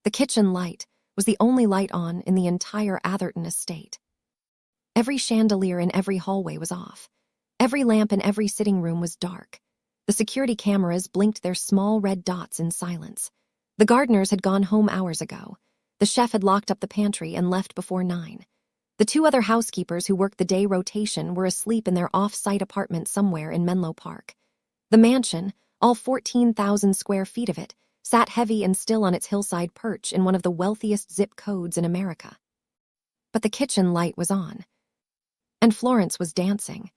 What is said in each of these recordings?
The kitchen light was the only light on in the entire Atherton estate. Every chandelier in every hallway was off. Every lamp in every sitting room was dark. The security cameras blinked their small red dots in silence. The gardeners had gone home hours ago. The chef had locked up the pantry and left before 9. The 2 other housekeepers who worked the day rotation were asleep in their off-site apartment somewhere in Menlo Park. The mansion, all 14,000 square feet of it, sat heavy and still on its hillside perch in one of the wealthiest zip codes in America. But the kitchen light was on. And Florence was dancing.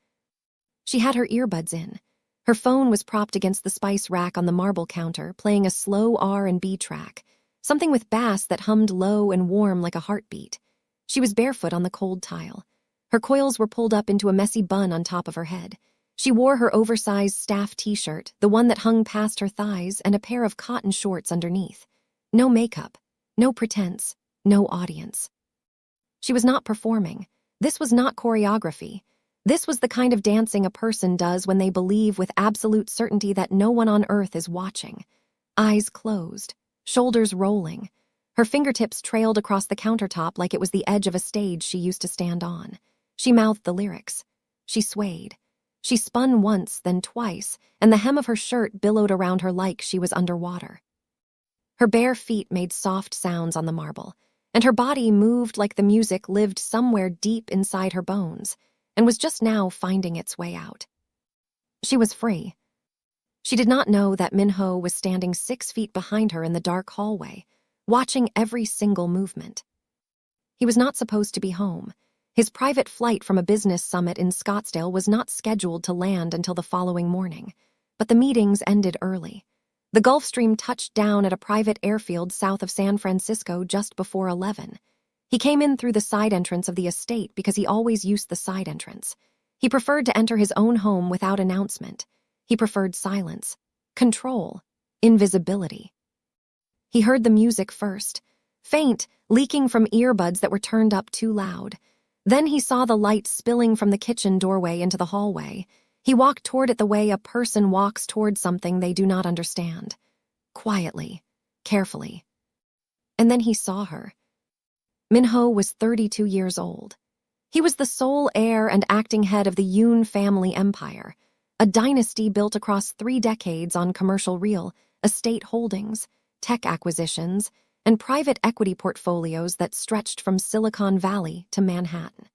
She had her earbuds in. Her phone was propped against the spice rack on the marble counter, playing a slow R&B track, something with bass that hummed low and warm like a heartbeat. She was barefoot on the cold tile. Her coils were pulled up into a messy bun on top of her head. She wore her oversized staff t-shirt, the one that hung past her thighs, and a pair of cotton shorts underneath. No makeup, no pretense, no audience. She was not performing. This was not choreography. This was the kind of dancing a person does when they believe with absolute certainty that no one on earth is watching. Eyes closed, shoulders rolling. Her fingertips trailed across the countertop like it was the edge of a stage she used to stand on. She mouthed the lyrics. She swayed. She spun once, then twice, and the hem of her shirt billowed around her like she was underwater. Her bare feet made soft sounds on the marble, and her body moved like the music lived somewhere deep inside her bones and was just now finding its way out. She was free. She did not know that Minho was standing 6 feet behind her in the dark hallway, watching every single movement. He was not supposed to be home. His private flight from a business summit in Scottsdale was not scheduled to land until the following morning, but the meetings ended early. The Gulfstream touched down at a private airfield south of San Francisco just before 11. He came in through the side entrance of the estate because he always used the side entrance. He preferred to enter his own home without announcement. He preferred silence, control, invisibility. He heard the music first, faint, leaking from earbuds that were turned up too loud. Then he saw the light spilling from the kitchen doorway into the hallway. He walked toward it the way a person walks toward something they do not understand. Quietly, carefully. And then he saw her. Minho was 32 years old. He was the sole heir and acting head of the Yoon family empire, a dynasty built across 3 decades on commercial real estate holdings, tech acquisitions, and private equity portfolios that stretched from Silicon Valley to Manhattan.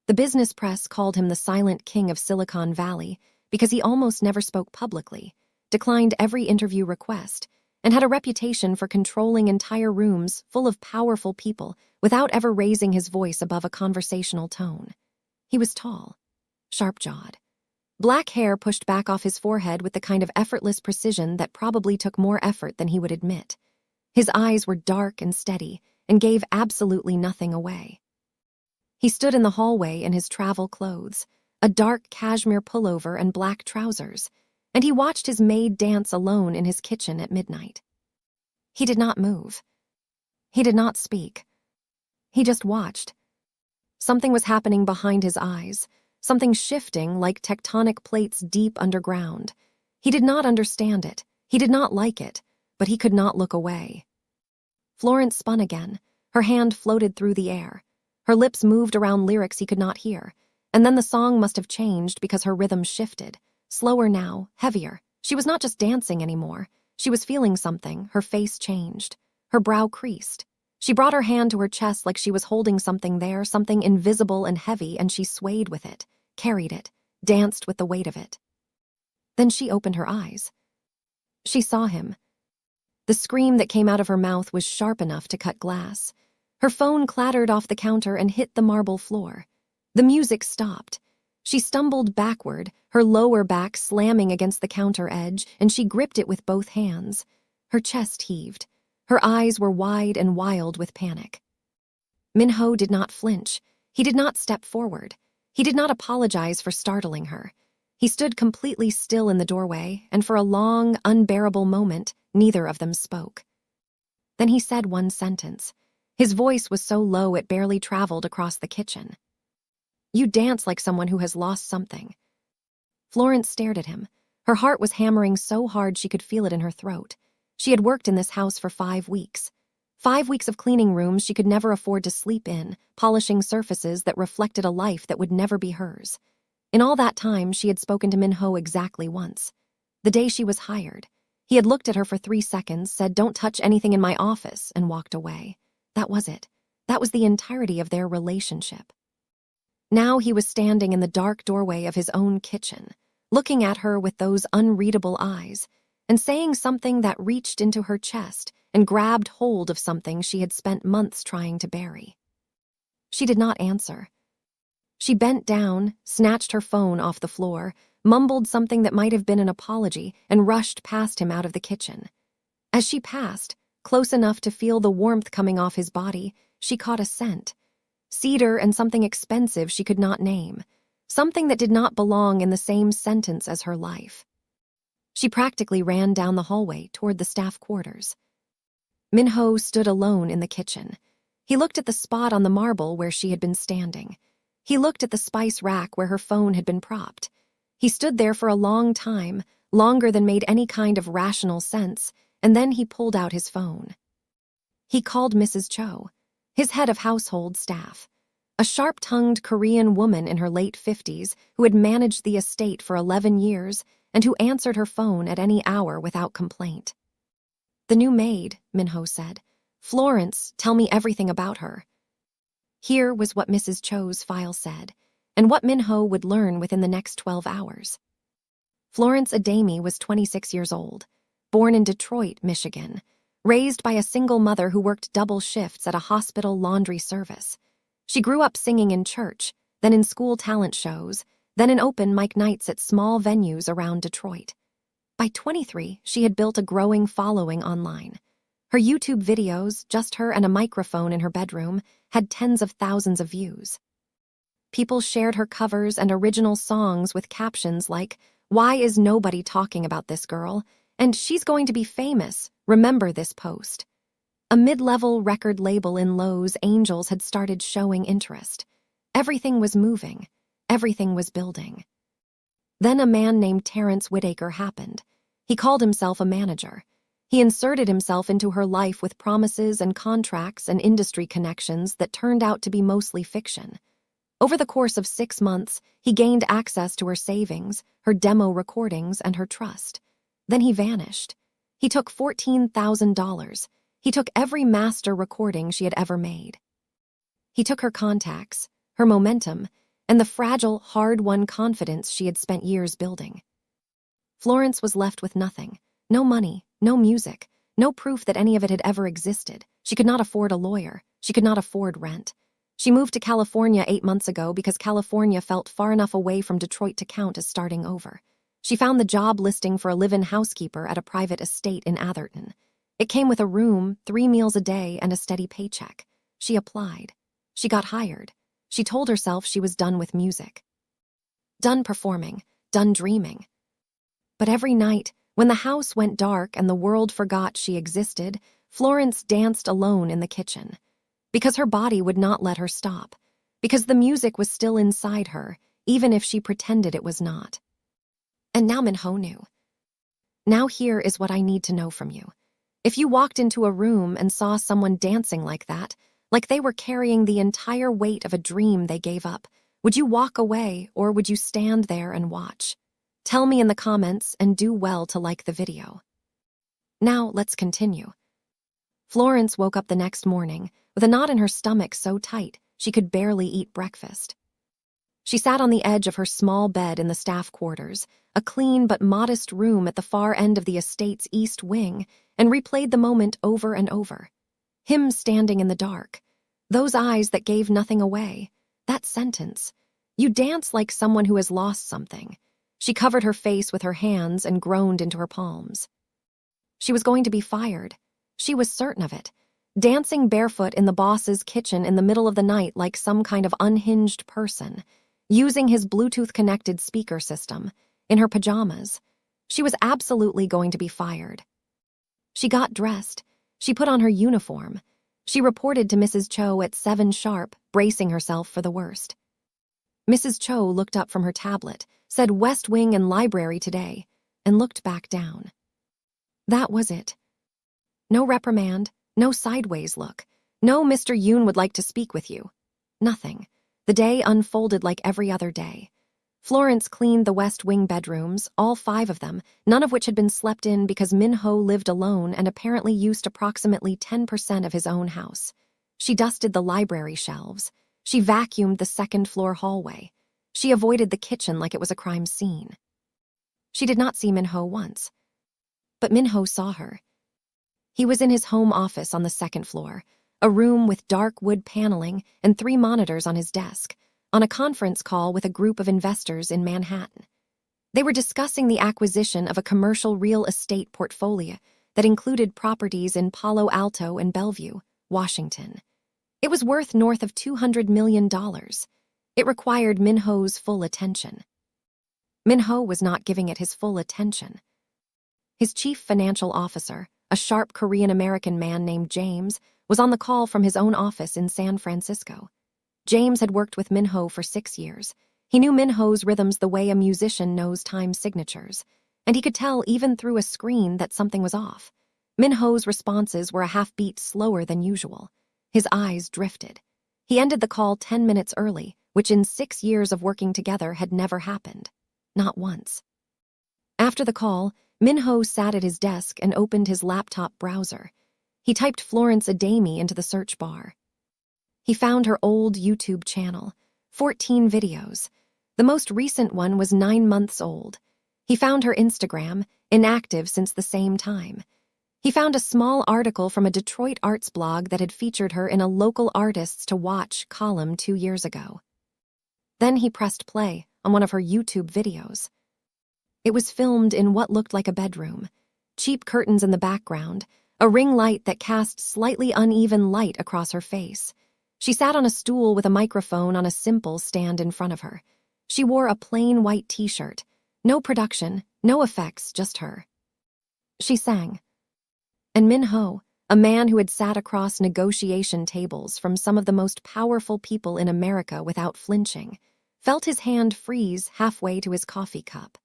The business press called him the silent king of Silicon Valley because he almost never spoke publicly, declined every interview request, and had a reputation for controlling entire rooms full of powerful people without ever raising his voice above a conversational tone. He was tall, sharp-jawed. Black hair pushed back off his forehead with the kind of effortless precision that probably took more effort than he would admit. His eyes were dark and steady and gave absolutely nothing away. He stood in the hallway in his travel clothes, a dark cashmere pullover and black trousers, and he watched his maid dance alone in his kitchen at midnight. He did not move. He did not speak. He just watched. Something was happening behind his eyes, something shifting like tectonic plates deep underground. He did not understand it. He did not like it, but he could not look away. Florence spun again. Her hand floated through the air. Her lips moved around lyrics he could not hear, and then the song must have changed because her rhythm shifted. Slower now, heavier. She was not just dancing anymore. She was feeling something. Her face changed. Her brow creased. She brought her hand to her chest like she was holding something there, something invisible and heavy, and she swayed with it, carried it, danced with the weight of it. Then she opened her eyes. She saw him. The scream that came out of her mouth was sharp enough to cut glass. Her phone clattered off the counter and hit the marble floor. The music stopped. She stumbled backward, her lower back slamming against the counter edge, and she gripped it with both hands. Her chest heaved. Her eyes were wide and wild with panic. Minho did not flinch. He did not step forward. He did not apologize for startling her. He stood completely still in the doorway, and for a long, unbearable moment, neither of them spoke. Then he said one sentence. His voice was so low it barely traveled across the kitchen. "You dance like someone who has lost something." Florence stared at him. Her heart was hammering so hard she could feel it in her throat. She had worked in this house for 5 weeks. 5 weeks of cleaning rooms she could never afford to sleep in, polishing surfaces that reflected a life that would never be hers. In all that time, she had spoken to Min-ho exactly once. The day she was hired. He had looked at her for 3 seconds, said, "Don't touch anything in my office," and walked away. That was it. That was the entirety of their relationship. Now he was standing in the dark doorway of his own kitchen, looking at her with those unreadable eyes, and saying something that reached into her chest and grabbed hold of something she had spent months trying to bury. She did not answer. She bent down, snatched her phone off the floor, mumbled something that might have been an apology, and rushed past him out of the kitchen. As she passed, close enough to feel the warmth coming off his body, she caught a scent. Cedar and something expensive she could not name. Something that did not belong in the same sentence as her life. She practically ran down the hallway toward the staff quarters. Min-ho stood alone in the kitchen. He looked at the spot on the marble where she had been standing. He looked at the spice rack where her phone had been propped. He stood there for a long time, longer than made any kind of rational sense, and then he pulled out his phone. He called Mrs. Cho, his head of household staff, a sharp-tongued Korean woman in her late 50s who had managed the estate for 11 years and who answered her phone at any hour without complaint. "The new maid," Min-ho said. "Florence, tell me everything about her." Here was what Mrs. Cho's file said, and what Min-ho would learn within the next 12 hours. Florence Adami was 26 years old, born in Detroit, Michigan, raised by a single mother who worked double shifts at a hospital laundry service. She grew up singing in church, then in school talent shows, then in open mic nights at small venues around Detroit. By 23, she had built a growing following online. Her YouTube videos, just her and a microphone in her bedroom, had tens of thousands of views. People shared her covers and original songs with captions like, "Why is nobody talking about this girl?" and "She's going to be famous, remember this post." A mid-level record label in Los Angeles had started showing interest. Everything was moving. Everything was building. Then a man named Terrence Whitaker happened. He called himself a manager. He inserted himself into her life with promises and contracts and industry connections that turned out to be mostly fiction. Over the course of 6 months, he gained access to her savings, her demo recordings, and her trust. Then he vanished. He took $14,000. He took every master recording she had ever made. He took her contacts, her momentum, and the fragile, hard-won confidence she had spent years building. Florence was left with nothing. No money, no music, no proof that any of it had ever existed. She could not afford a lawyer. She could not afford rent. She moved to California 8 months ago because California felt far enough away from Detroit to count as starting over. She found the job listing for a live-in housekeeper at a private estate in Atherton. It came with a room, 3 meals a day, and a steady paycheck. She applied. She got hired. She told herself she was done with music. Done performing, done dreaming. But every night, when the house went dark and the world forgot she existed, Florence danced alone in the kitchen. Because her body would not let her stop. Because the music was still inside her, even if she pretended it was not. And now Min-ho knew. Now here is what I need to know from you. If you walked into a room and saw someone dancing like that, like they were carrying the entire weight of a dream they gave up, would you walk away or would you stand there and watch? Tell me in the comments and do well to like the video. Now let's continue. Florence woke up the next morning with a knot in her stomach so tight she could barely eat breakfast. She sat on the edge of her small bed in the staff quarters, a clean but modest room at the far end of the estate's east wing, and replayed the moment over and over. Him standing in the dark. Those eyes that gave nothing away. That sentence. You dance like someone who has lost something. She covered her face with her hands and groaned into her palms. She was going to be fired. She was certain of it. Dancing barefoot in the boss's kitchen in the middle of the night like some kind of unhinged person. Using his Bluetooth-connected speaker system. In her pajamas. She was absolutely going to be fired. She got dressed. She put on her uniform. She reported to Mrs. Cho at 7 sharp, bracing herself for the worst. Mrs. Cho looked up from her tablet, said West Wing and Library today, and looked back down. That was it. No reprimand, No sideways look. No Mr. Yoon would like to speak with you. Nothing. The day unfolded like every other day. Florence cleaned the West Wing bedrooms, all 5 of them, none of which had been slept in because Min-ho lived alone and apparently used approximately 10% of his own house. She dusted the library shelves. She vacuumed the second-floor hallway. She avoided the kitchen like it was a crime scene. She did not see Min-ho once. But Min-ho saw her. He was in his home office on the 2nd floor, a room with dark wood paneling and 3 monitors on his desk, on a conference call with a group of investors in Manhattan. They were discussing the acquisition of a commercial real estate portfolio that included properties in Palo Alto and Bellevue, Washington. It was worth north of $200 million. It required Min-ho's full attention. Min-ho was not giving it his full attention. His chief financial officer, a sharp Korean-American man named James, was on the call from his own office in San Francisco. James had worked with Min-ho for 6 years. He knew Min-ho's rhythms the way a musician knows time signatures, and he could tell even through a screen that something was off. Min-ho's responses were a half-beat slower than usual. His eyes drifted. He ended the call 10 minutes early, which in 6 years of working together had never happened. Not once. After the call, Min-ho sat at his desk and opened his laptop browser. He typed Florence Adami into the search bar. He found her old YouTube channel, 14 videos. The most recent one was 9 months old. He found her Instagram, inactive since the same time. He found a small article from a Detroit arts blog that had featured her in a local artists to watch column 2 years ago. Then he pressed play on one of her YouTube videos. It was filmed in what looked like a bedroom. Cheap curtains in the background, a ring light that cast slightly uneven light across her face. She sat on a stool with a microphone on a simple stand in front of her. She wore a plain white t-shirt. No production, no effects, just her. She sang. And Min-ho, a man who had sat across negotiation tables from some of the most powerful people in America without flinching, felt his hand freeze halfway to his coffee cup.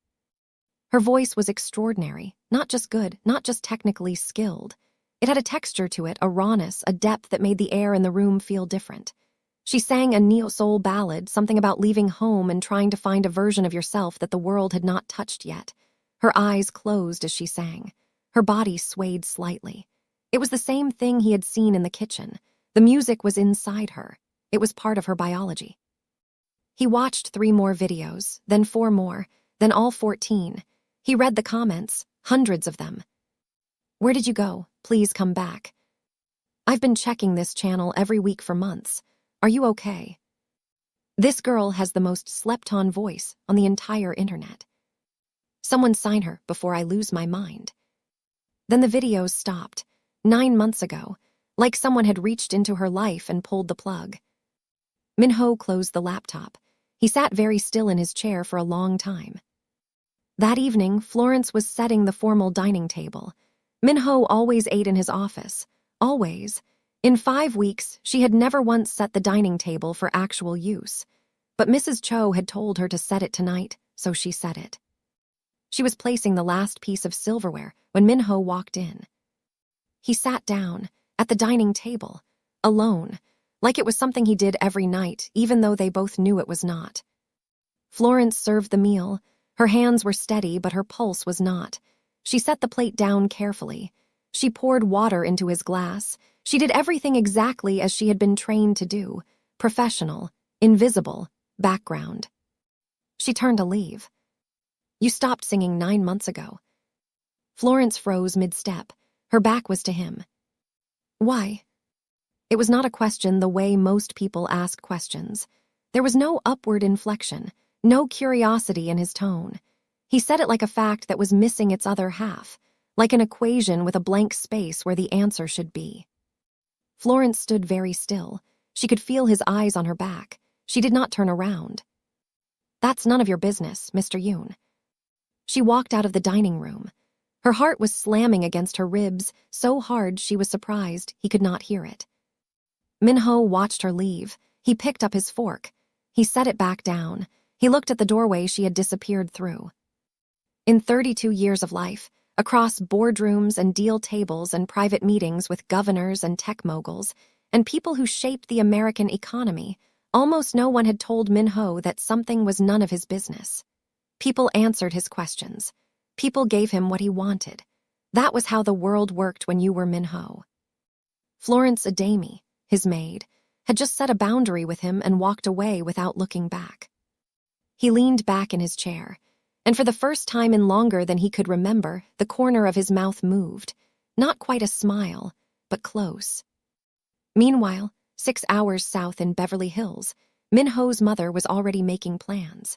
Her voice was extraordinary, not just good, not just technically skilled. It had a texture to it, a rawness, a depth that made the air in the room feel different. She sang a neo-soul ballad, something about leaving home and trying to find a version of yourself that the world had not touched yet. Her eyes closed as she sang. Her body swayed slightly. It was the same thing he had seen in the kitchen. The music was inside her. It was part of her biology. He watched 3 more videos, then 4 more, then all 14. He read the comments, hundreds of them. Where did you go? Please come back. I've been checking this channel every week for months. Are you okay? This girl has the most slept-on voice on the entire internet. Someone sign her before I lose my mind. Then the videos stopped, 9 months ago, like someone had reached into her life and pulled the plug. Min-ho closed the laptop. He sat very still in his chair for a long time. That evening, Florence was setting the formal dining table. Min-ho always ate in his office. Always. In 5 weeks, she had never once set the dining table for actual use. But Mrs. Cho had told her to set it tonight, so she set it. She was placing the last piece of silverware when Min-ho walked in. He sat down, at the dining table, alone, like it was something he did every night, even though they both knew it was not. Florence served the meal. Her hands were steady, but her pulse was not. She set the plate down carefully. She poured water into his glass. She did everything exactly as she had been trained to do. Professional, invisible, background. She turned to leave. You stopped singing 9 months ago. Florence froze mid-step. Her back was to him. Why? It was not a question the way most people ask questions. There was no upward inflection, no curiosity in his tone. He said it like a fact that was missing its other half, like an equation with a blank space where the answer should be. Florence stood very still. She could feel his eyes on her back. She did not turn around. That's none of your business, Mr. Yoon. She walked out of the dining room. Her heart was slamming against her ribs so hard she was surprised he could not hear it. Min-ho watched her leave. He picked up his fork. He set it back down. He looked at the doorway she had disappeared through. In 32 years of life, across boardrooms and deal tables and private meetings with governors and tech moguls, and people who shaped the American economy. Almost no one had told Min-ho that something was none of his business. People answered his questions. People gave him what he wanted. That was how the world worked when you were Min-ho. Florence Adami, his maid, had just set a boundary with him and walked away without looking back. He leaned back in his chair, and for the first time in longer than he could remember, the corner of his mouth moved. Not quite a smile, but close. Meanwhile, 6 hours south in Beverly Hills, Min-ho's mother was already making plans.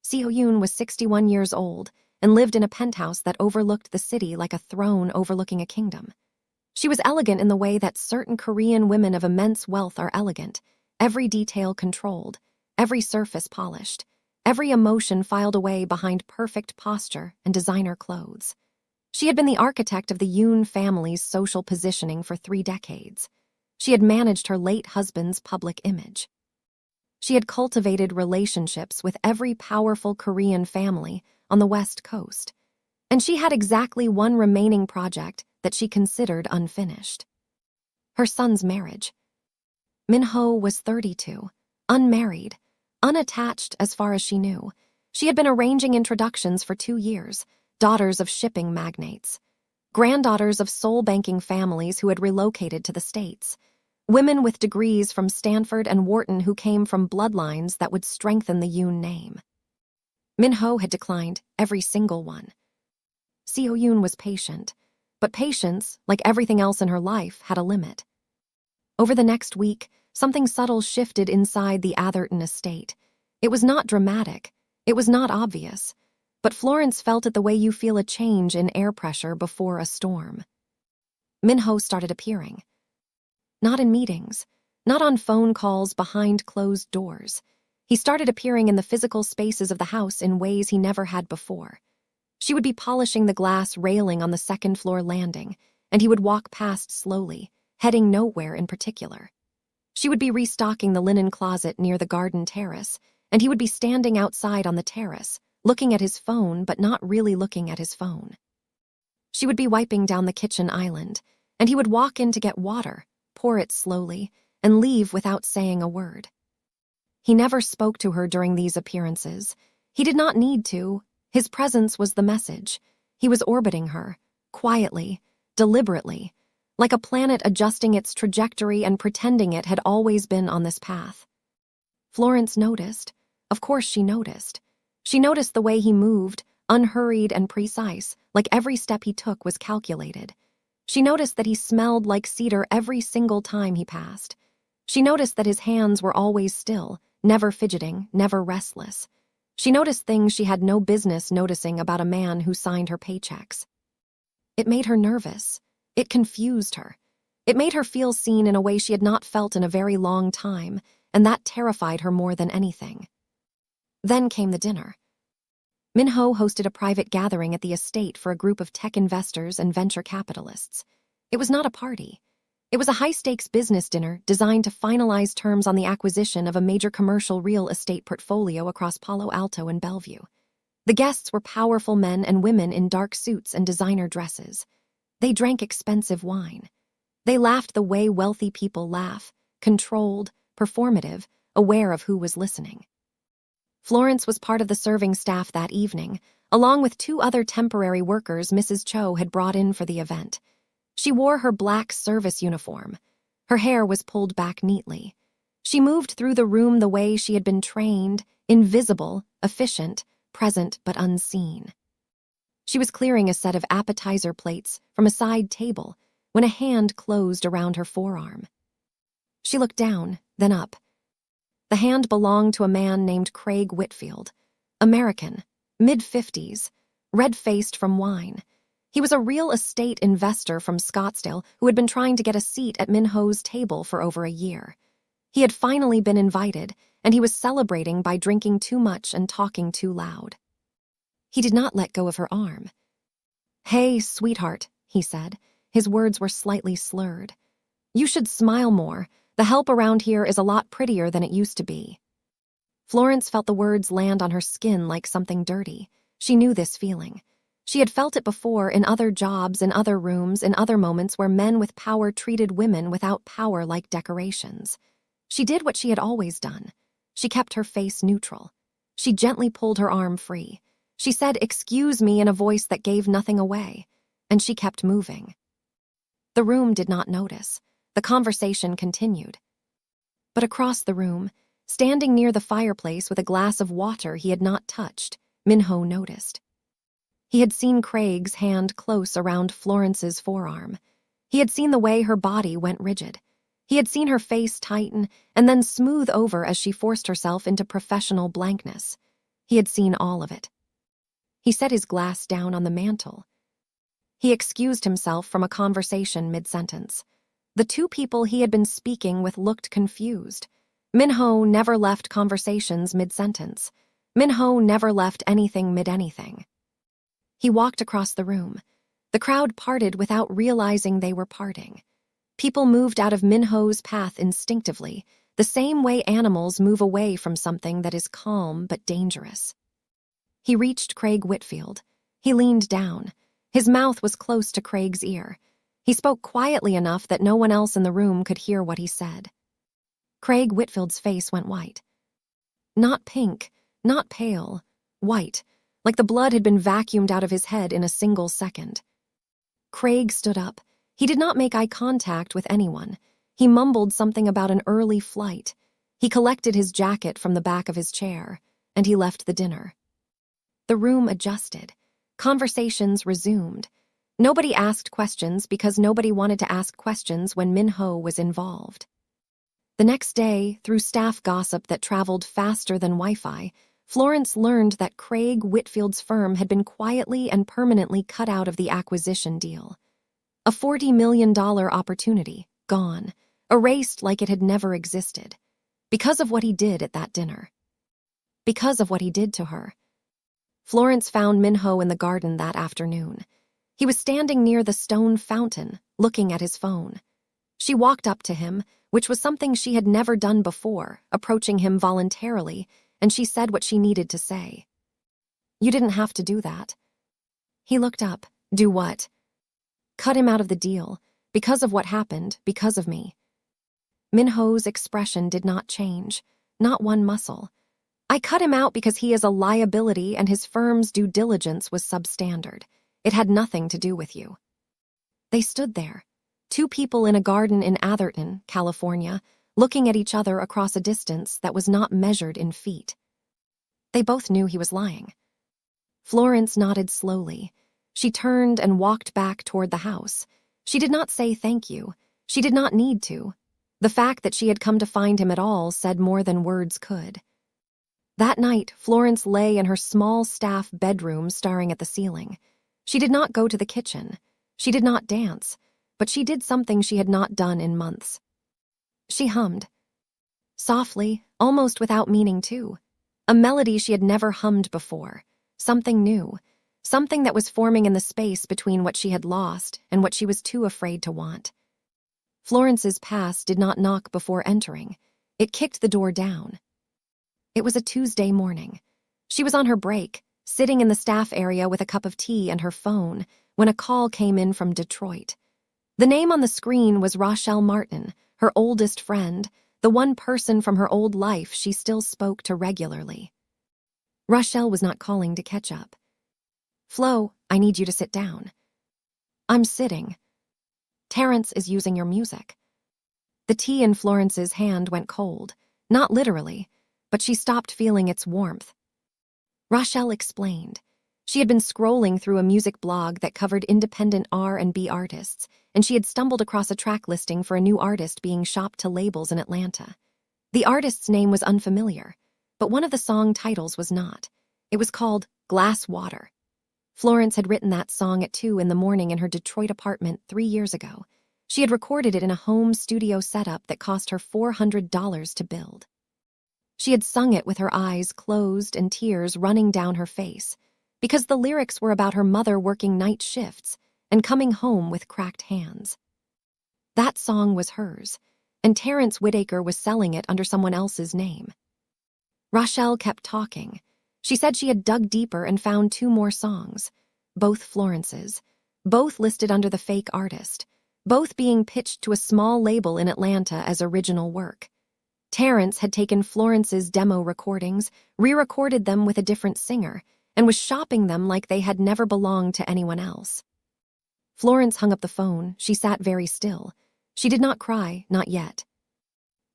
Seo-yoon was 61 years old and lived in a penthouse that overlooked the city like a throne overlooking a kingdom. She was elegant in the way that certain Korean women of immense wealth are elegant, every detail controlled, every surface polished, every emotion filed away behind perfect posture and designer clothes. She had been the architect of the Yoon family's social positioning for 3 decades. She had managed her late husband's public image. She had cultivated relationships with every powerful Korean family on the West Coast, and she had exactly one remaining project that she considered unfinished: her son's marriage. Min-ho was 32, unmarried, unattached as far as she knew. She had been arranging introductions for 2 years, daughters of shipping magnates, granddaughters of soul-banking families who had relocated to the States, women with degrees from Stanford and Wharton who came from bloodlines that would strengthen the Yoon name. Min-ho had declined every single one. Seo-yoon was patient, but patience, like everything else in her life, had a limit. Over the next week, something subtle shifted inside the Atherton estate. It was not dramatic, it was not obvious, but Florence felt it the way you feel a change in air pressure before a storm. Min-ho started appearing. Not in meetings, not on phone calls behind closed doors. He started appearing in the physical spaces of the house in ways he never had before. She would be polishing the glass railing on the second-floor landing, and he would walk past slowly, heading nowhere in particular. She would be restocking the linen closet near the garden terrace, and he would be standing outside on the terrace, looking at his phone but not really looking at his phone. She would be wiping down the kitchen island, and he would walk in to get water, pour it slowly, and leave without saying a word. He never spoke to her during these appearances. He did not need to. His presence was the message. He was orbiting her, quietly, deliberately, like a planet adjusting its trajectory and pretending it had always been on this path. Florence noticed. Of course she noticed. She noticed the way he moved, unhurried and precise, like every step he took was calculated. She noticed that he smelled like cedar every single time he passed. She noticed that his hands were always still, never fidgeting, never restless. She noticed things she had no business noticing about a man who signed her paychecks. It made her nervous. It confused her. It made her feel seen in a way she had not felt in a very long time, and that terrified her more than anything. Then came the dinner. Min-ho hosted a private gathering at the estate for a group of tech investors and venture capitalists. It was not a party. It was a high-stakes business dinner designed to finalize terms on the acquisition of a major commercial real estate portfolio across Palo Alto and Bellevue. The guests were powerful men and women in dark suits and designer dresses. They drank expensive wine. They laughed the way wealthy people laugh, controlled, performative, aware of who was listening. Florence was part of the serving staff that evening, along with 2 other temporary workers Mrs. Cho had brought in for the event. She wore her black service uniform. Her hair was pulled back neatly. She moved through the room the way she had been trained, invisible, efficient, present but unseen. She was clearing a set of appetizer plates from a side table when a hand closed around her forearm. She looked down, then up. The hand belonged to a man named Craig Whitfield, American, mid-50s, red-faced from wine. He was a real estate investor from Scottsdale who had been trying to get a seat at Min-ho's table for over a year. He had finally been invited, and he was celebrating by drinking too much and talking too loud. He did not let go of her arm. "Hey, sweetheart," he said. His words were slightly slurred. "You should smile more. The help around here is a lot prettier than it used to be." Florence felt the words land on her skin like something dirty. She knew this feeling. She had felt it before in other jobs, in other rooms, in other moments where men with power treated women without power like decorations. She did what she had always done. She kept her face neutral. She gently pulled her arm free. She said, "Excuse me," in a voice that gave nothing away, and she kept moving. The room did not notice. The conversation continued. But across the room, standing near the fireplace with a glass of water he had not touched, Minho noticed. He had seen Craig's hand close around Florence's forearm. He had seen the way her body went rigid. He had seen her face tighten and then smooth over as she forced herself into professional blankness. He had seen all of it. He set his glass down on the mantel. He excused himself from a conversation mid-sentence. The two people he had been speaking with looked confused. Minho never left conversations mid-sentence. Minho never left anything mid-anything. He walked across the room. The crowd parted without realizing they were parting. People moved out of Minho's path instinctively, the same way animals move away from something that is calm but dangerous. He reached Craig Whitfield. He leaned down. His mouth was close to Craig's ear. He spoke quietly enough that no one else in the room could hear what he said. Craig Whitfield's face went white. Not pink, not pale, white, like the blood had been vacuumed out of his head in a single second. Craig stood up. He did not make eye contact with anyone. He mumbled something about an early flight. He collected his jacket from the back of his chair, and he left the dinner. The room adjusted. Conversations resumed. Nobody asked questions because nobody wanted to ask questions when Minho was involved. The next day, through staff gossip that traveled faster than Wi-Fi, Florence learned that Craig Whitfield's firm had been quietly and permanently cut out of the acquisition deal. A $40 million opportunity, gone, erased like it had never existed, because of what he did at that dinner. Because of what he did to her. Florence found Minho in the garden that afternoon. He was standing near the stone fountain, looking at his phone. She walked up to him, which was something she had never done before, approaching him voluntarily, and she said what she needed to say. "You didn't have to do that." He looked up. "Do what?" "Cut him out of the deal. Because of what happened, because of me." Minho's expression did not change, not one muscle. "I cut him out because he is a liability and his firm's due diligence was substandard. It had nothing to do with you." They stood there, two people in a garden in Atherton, California, looking at each other across a distance that was not measured in feet. They both knew he was lying. Florence nodded slowly. She turned and walked back toward the house. She did not say thank you. She did not need to. The fact that she had come to find him at all said more than words could. That night, Florence lay in her small staff bedroom staring at the ceiling. She did not go to the kitchen. She did not dance, but she did something she had not done in months. She hummed. Softly, almost without meaning to. A melody she had never hummed before. Something new. Something that was forming in the space between what she had lost and what she was too afraid to want. Florence's past did not knock before entering. It kicked the door down. It was a Tuesday morning. She was on her break, sitting in the staff area with a cup of tea and her phone, when a call came in from Detroit. The name on the screen was Rochelle Martin, her oldest friend, the one person from her old life she still spoke to regularly. Rochelle was not calling to catch up. "Flo, I need you to sit down." "I'm sitting." "Terrence is using your music." The tea in Florence's hand went cold, not literally, but she stopped feeling its warmth. Rochelle explained. She had been scrolling through a music blog that covered independent R&B artists, and she had stumbled across a track listing for a new artist being shopped to labels in Atlanta. The artist's name was unfamiliar, but one of the song titles was not. It was called Glass Water. Florence had written that song at 2 a.m. in her Detroit apartment 3 years ago. She had recorded it in a home studio setup that cost her $400 to build. She had sung it with her eyes closed and tears running down her face, because the lyrics were about her mother working night shifts and coming home with cracked hands. That song was hers, and Terrence Whitaker was selling it under someone else's name. Rochelle kept talking. She said she had dug deeper and found 2 more songs. both Florence's, both listed under the fake artist, both being pitched to a small label in Atlanta as original work. Terrence had taken Florence's demo recordings, re-recorded them with a different singer, and was shopping them like they had never belonged to anyone else. Florence hung up the phone. She sat very still. She did not cry, not yet.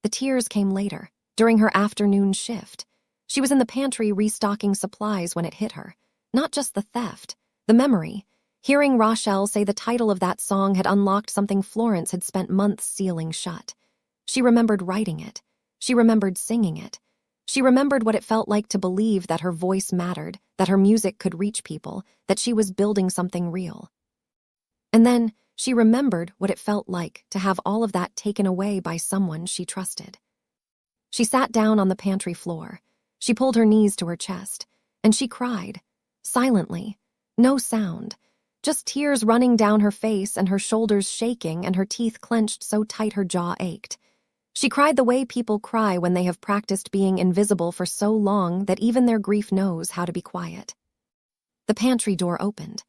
The tears came later, during her afternoon shift. She was in the pantry restocking supplies when it hit her. Not just the theft, the memory. Hearing Rochelle say the title of that song had unlocked something Florence had spent months sealing shut. She remembered writing it. She remembered singing it. She remembered what it felt like to believe that her voice mattered, that her music could reach people, that she was building something real. And then she remembered what it felt like to have all of that taken away by someone she trusted. She sat down on the pantry floor. She pulled her knees to her chest, and she cried, silently, no sound, just tears running down her face and her shoulders shaking and her teeth clenched so tight her jaw ached. She cried the way people cry when they have practiced being invisible for so long that even their grief knows how to be quiet. The pantry door opened.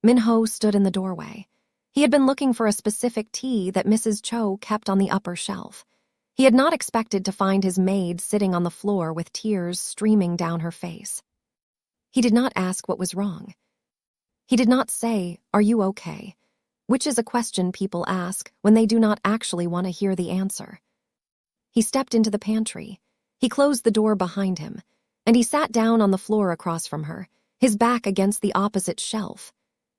Minho stood in the doorway. He had been looking for a specific tea that Mrs. Cho kept on the upper shelf. He had not expected to find his maid sitting on the floor with tears streaming down her face. He did not ask what was wrong. He did not say, "Are you okay?" which is a question people ask when they do not actually want to hear the answer. He stepped into the pantry. He closed the door behind him, and he sat down on the floor across from her, his back against the opposite shelf.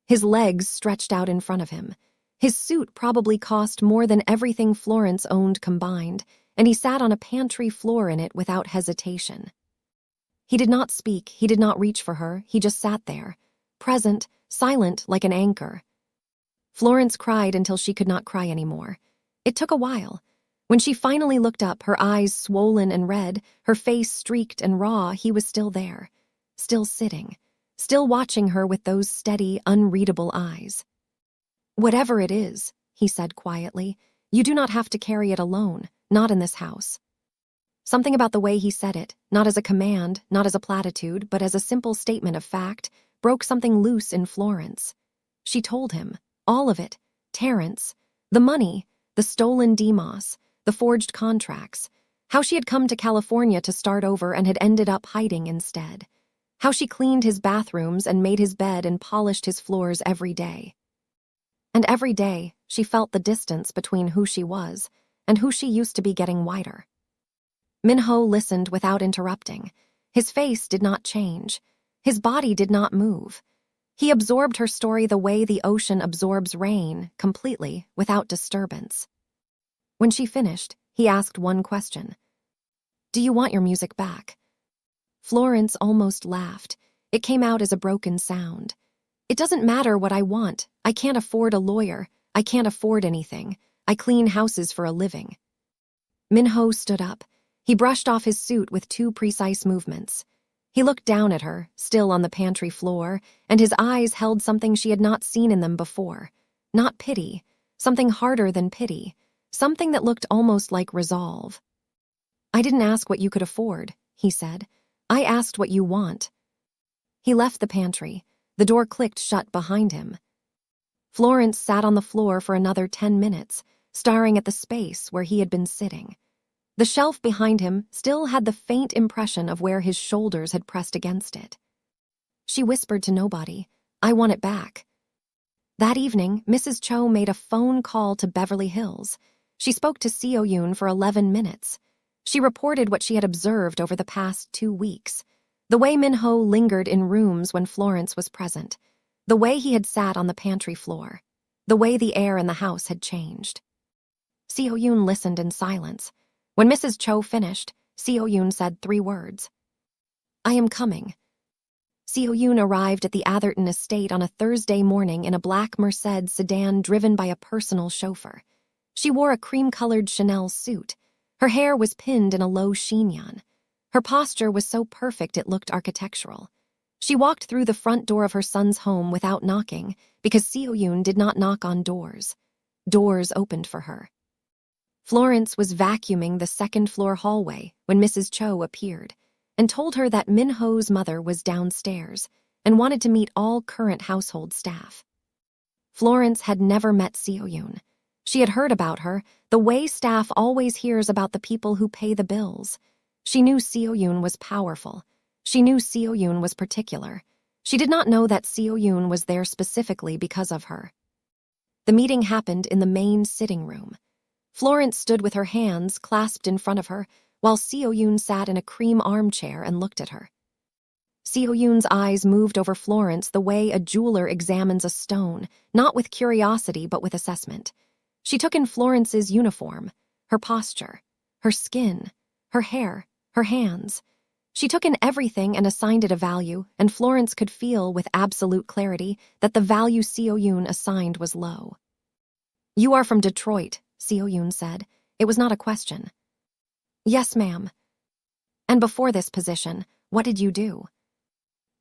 His legs stretched out in front of him. His suit probably cost more than everything Florence owned combined, and he sat on a pantry floor in it without hesitation. He did not speak, he did not reach for her, he just sat there, present, silent like an anchor. Florence cried until she could not cry anymore. It took a while. When she finally looked up, her eyes swollen and red, her face streaked and raw, he was still there, still sitting, still watching her with those steady, unreadable eyes. "Whatever it is," he said quietly, "you do not have to carry it alone, not in this house." Something about the way he said it, not as a command, not as a platitude, but as a simple statement of fact, broke something loose in Florence. She told him, all of it, Terrence, the money, the stolen Demos, the forged contracts, how she had come to California to start over and had ended up hiding instead, how she cleaned his bathrooms and made his bed and polished his floors every day. And every day, she felt the distance between who she was and who she used to be getting wider. Minho listened without interrupting. His face did not change. His body did not move. He absorbed her story the way the ocean absorbs rain, completely, without disturbance. When she finished, he asked one question. "Do you want your music back?" Florence almost laughed. It came out as a broken sound. "It doesn't matter what I want. I can't afford a lawyer. I can't afford anything. I clean houses for a living." Minho stood up. He brushed off his suit with 2 precise movements. He looked down at her, still on the pantry floor, and his eyes held something she had not seen in them before. Not pity, something harder than pity, something that looked almost like resolve. "I didn't ask what you could afford," he said. "I asked what you want." He left the pantry. The door clicked shut behind him. Florence sat on the floor for another 10 minutes, staring at the space where he had been sitting. The shelf behind him still had the faint impression of where his shoulders had pressed against it. She whispered to nobody, "I want it back." That evening, Mrs. Cho made a phone call to Beverly Hills. She spoke to Seo Yoon for 11 minutes. She reported what she had observed over the past 2 weeks. The way Minho lingered in rooms when Florence was present. The way he had sat on the pantry floor. The way the air in the house had changed. Seo Yoon listened in silence. When Mrs. Cho finished, Seo Yoon said 3 words. "I am coming." Seo Yoon arrived at the Atherton estate on a Thursday morning in a black Mercedes sedan driven by a personal chauffeur. She wore a cream-colored Chanel suit. Her hair was pinned in a low chignon. Her posture was so perfect it looked architectural. She walked through the front door of her son's home without knocking because Seo Yoon did not knock on doors. Doors opened for her. Florence was vacuuming the second-floor hallway when Mrs. Cho appeared and told her that Minho's mother was downstairs and wanted to meet all current household staff. Florence had never met Seo-yoon. She had heard about her, the way staff always hears about the people who pay the bills. She knew Seo-yoon was powerful. She knew Seo-yoon was particular. She did not know that Seo-yoon was there specifically because of her. The meeting happened in the main sitting room. Florence stood with her hands clasped in front of her, while Seo-yoon sat in a cream armchair and looked at her. Seo-yoon's eyes moved over Florence the way a jeweler examines a stone, not with curiosity but with assessment. She took in Florence's uniform, her posture, her skin, her hair, her hands. She took in everything and assigned it a value, and Florence could feel with absolute clarity that the value Seo-yoon assigned was low. "You are from Detroit," Seo-yoon said. It was not a question. "Yes, ma'am." "And before this position, what did you do?"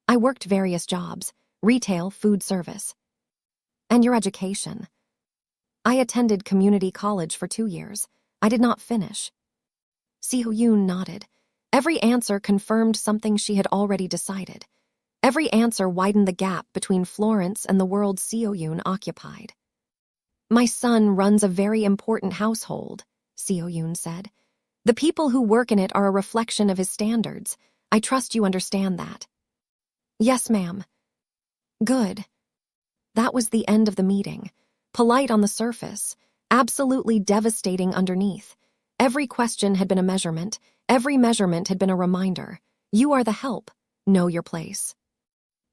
"I worked various jobs, retail, food service." "And your education?" "I attended community college for 2 years. I did not finish." Seo-yoon nodded. Every answer confirmed something she had already decided. Every answer widened the gap between Florence and the world Seo-yoon occupied. "My son runs a very important household," Seo-yoon said. "The people who work in it are a reflection of his standards. I trust you understand that." "Yes, ma'am." "Good." That was the end of the meeting. Polite on the surface, absolutely devastating underneath. Every question had been a measurement. Every measurement had been a reminder. You are the help. Know your place.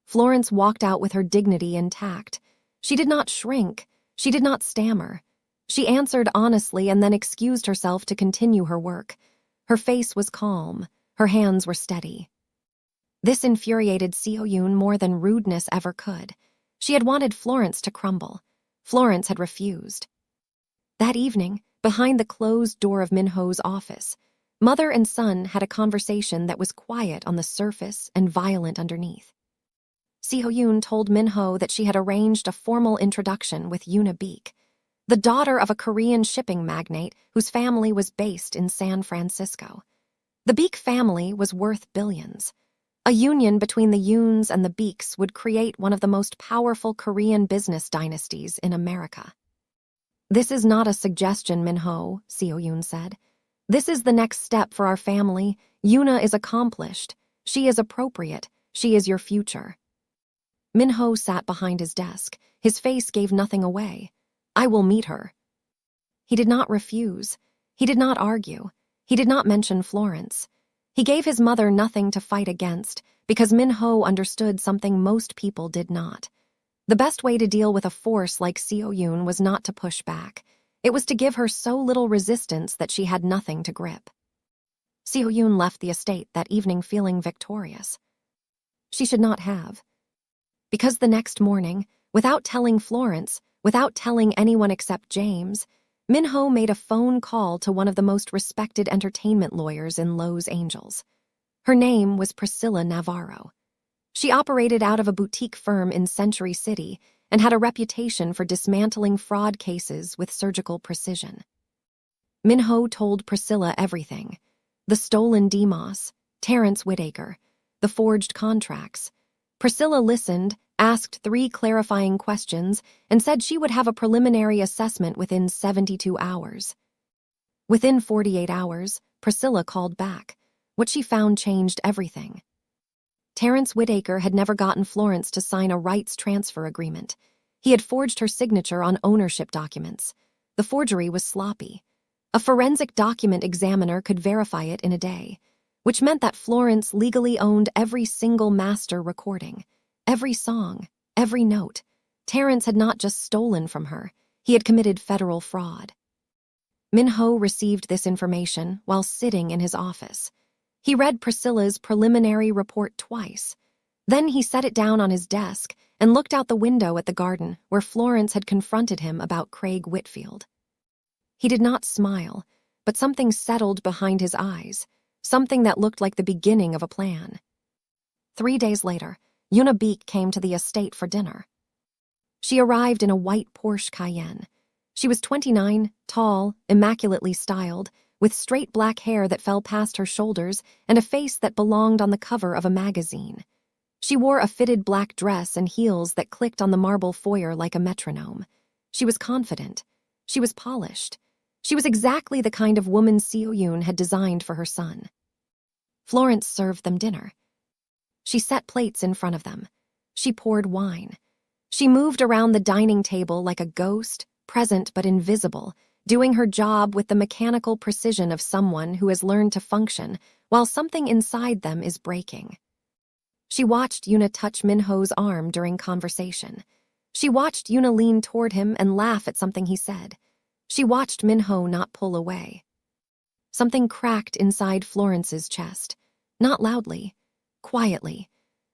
Florence walked out with her dignity intact. She did not shrink. She did not stammer. She answered honestly and then excused herself to continue her work. Her face was calm. Her hands were steady. This infuriated Seo-yoon more than rudeness ever could. She had wanted Florence to crumble. Florence had refused. That evening, behind the closed door of Minho's office, mother and son had a conversation that was quiet on the surface and violent underneath. Seo-yoon told Minho that she had arranged a formal introduction with Yoona Beek, the daughter of a Korean shipping magnate whose family was based in San Francisco. The Beek family was worth billions. A union between the Yoons and the Beeks would create one of the most powerful Korean business dynasties in America. "This is not a suggestion, Minho," Seo-yoon said. "This is the next step for our family. Yoona is accomplished. She is appropriate. She is your future." Minho sat behind his desk. His face gave nothing away. "I will meet her." He did not refuse. He did not argue. He did not mention Florence. He gave his mother nothing to fight against because Minho understood something most people did not. The best way to deal with a force like Seo-yoon was not to push back. It was to give her so little resistance that she had nothing to grip. Seo-yoon left the estate that evening feeling victorious. She should not have. Because the next morning, without telling Florence, without telling anyone except James, Minho made a phone call to one of the most respected entertainment lawyers in Los Angeles. Her name was Priscilla Navarro. She operated out of a boutique firm in Century City and had a reputation for dismantling fraud cases with surgical precision. Minho told Priscilla everything: the stolen Demos, Terrence Whitaker, the forged contracts. Priscilla listened, asked 3 clarifying questions, and said she would have a preliminary assessment within 72 hours. Within 48 hours, Priscilla called back. What she found changed everything. Terrence Whitaker had never gotten Florence to sign a rights transfer agreement. He had forged her signature on ownership documents. The forgery was sloppy. A forensic document examiner could verify it in a day, which meant that Florence legally owned every single master recording, every song, every note. Terrence had not just stolen from her, he had committed federal fraud. Minho received this information while sitting in his office. He read Priscilla's preliminary report twice. Then he set it down on his desk and looked out the window at the garden where Florence had confronted him about Craig Whitfield. He did not smile, but something settled behind his eyes, something that looked like the beginning of a plan. 3 days later, Yoona Beek came to the estate for dinner. She arrived in a white Porsche Cayenne. She was 29, tall, immaculately styled, with straight black hair that fell past her shoulders and a face that belonged on the cover of a magazine. She wore a fitted black dress and heels that clicked on the marble foyer like a metronome. She was confident. She was polished. She was exactly the kind of woman Seo Yoon had designed for her son. Florence served them dinner. She set plates in front of them. She poured wine. She moved around the dining table like a ghost, present but invisible, doing her job with the mechanical precision of someone who has learned to function while something inside them is breaking. She watched Yoona touch Minho's arm during conversation. She watched Yoona lean toward him and laugh at something he said. She watched Minho not pull away. Something cracked inside Florence's chest. Not loudly, quietly.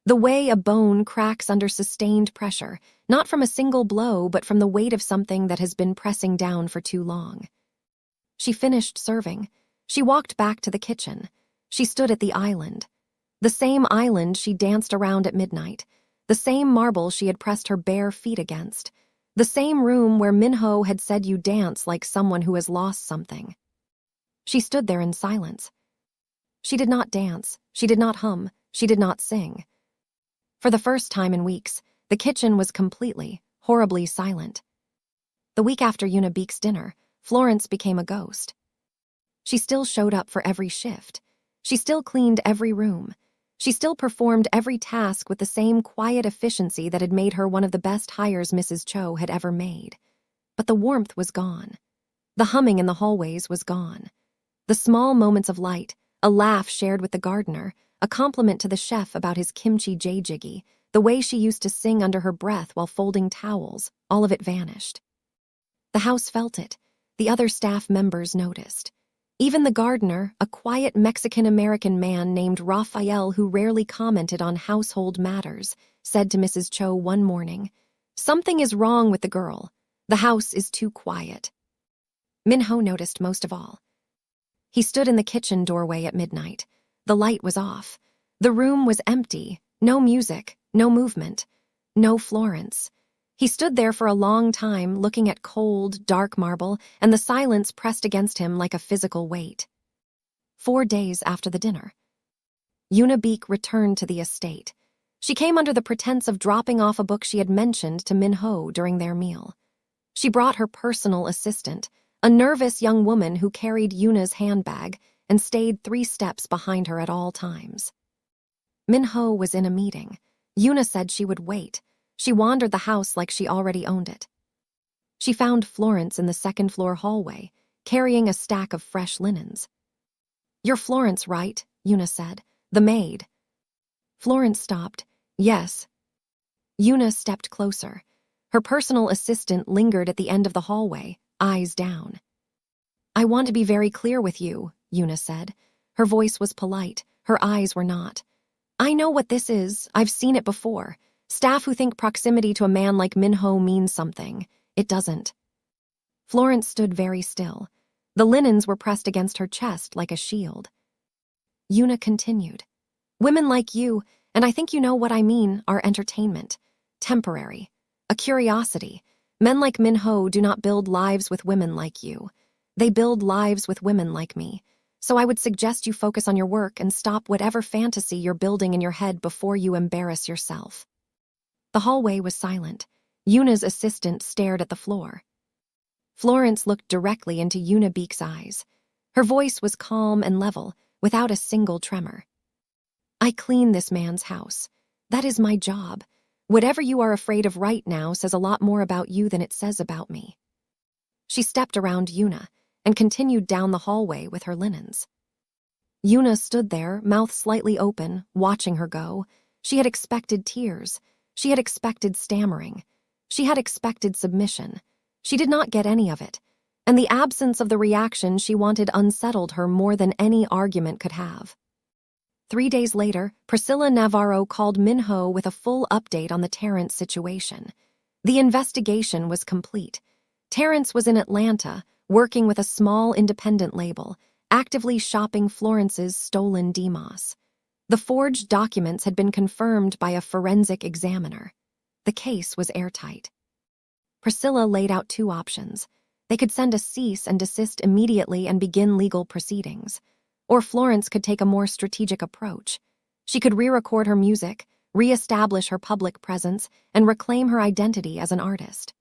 The way a bone cracks under sustained pressure, not from a single blow but from the weight of something that has been pressing down for too long. She finished serving. She walked back to the kitchen. She stood at the island. The same island she danced around at midnight. The same marble she had pressed her bare feet against. The same room where Minho had said you dance like someone who has lost something. She stood there in silence. She did not dance. She did not hum. She did not sing. For the first time in weeks, the kitchen was completely, horribly silent. The week after Yoona Beek's dinner, Florence became a ghost. She still showed up for every shift. She still cleaned every room. She still performed every task with the same quiet efficiency that had made her one of the best hires Mrs. Cho had ever made. But the warmth was gone. The humming in the hallways was gone. The small moments of light, a laugh shared with the gardener, a compliment to the chef about his kimchi jjiggy, the way she used to sing under her breath while folding towels, all of it vanished. The house felt it. The other staff members noticed. Even the gardener, a quiet Mexican-American man named Raphael who rarely commented on household matters, said to Mrs. Cho one morning, "Something is wrong with the girl. The house is too quiet." Minho noticed most of all. He stood in the kitchen doorway at midnight. The light was off. The room was empty. No music, no movement, no Florence. He stood there for a long time, looking at cold, dark marble, and the silence pressed against him like a physical weight. 4 days after the dinner, Yoona Beek returned to the estate. She came under the pretense of dropping off a book she had mentioned to Minho during their meal. She brought her personal assistant, a nervous young woman who carried Yoona's handbag and stayed 3 steps behind her at all times. Minho was in a meeting. Yoona said she would wait. She wandered the house like she already owned it. She found Florence in the second-floor hallway, carrying a stack of fresh linens. "You're Florence, right?" Yoona said. "The maid." Florence stopped. "Yes." Yoona stepped closer. Her personal assistant lingered at the end of the hallway, eyes down. "I want to be very clear with you," Yoona said. Her voice was polite. Her eyes were not. "I know what this is. I've seen it before. Staff who think proximity to a man like Minho means something. It doesn't." Florence stood very still. The linens were pressed against her chest like a shield. Yoona continued. "Women like you, and I think you know what I mean, are entertainment. Temporary. A curiosity. Men like Minho do not build lives with women like you. They build lives with women like me. So I would suggest you focus on your work and stop whatever fantasy you're building in your head before you embarrass yourself." The hallway was silent. Yoona's assistant stared at the floor. Florence looked directly into Yoona Beek's eyes. Her voice was calm and level, without a single tremor. "I clean this man's house. That is my job. Whatever you are afraid of right now says a lot more about you than it says about me." She stepped around Yoona and continued down the hallway with her linens. Yoona stood there, mouth slightly open, watching her go. She had expected tears. She had expected stammering. She had expected submission. She did not get any of it, and the absence of the reaction she wanted unsettled her more than any argument could have. 3 days later, Priscilla Navarro called Minho with a full update on the Terrence situation. The investigation was complete. Terrence was in Atlanta, working with a small independent label, actively shopping Florence's stolen DMOS. The forged documents had been confirmed by a forensic examiner. The case was airtight. Priscilla laid out 2 options. They could send a cease and desist immediately and begin legal proceedings. Or Florence could take a more strategic approach. She could re-record her music, re-establish her public presence, and reclaim her identity as an artist.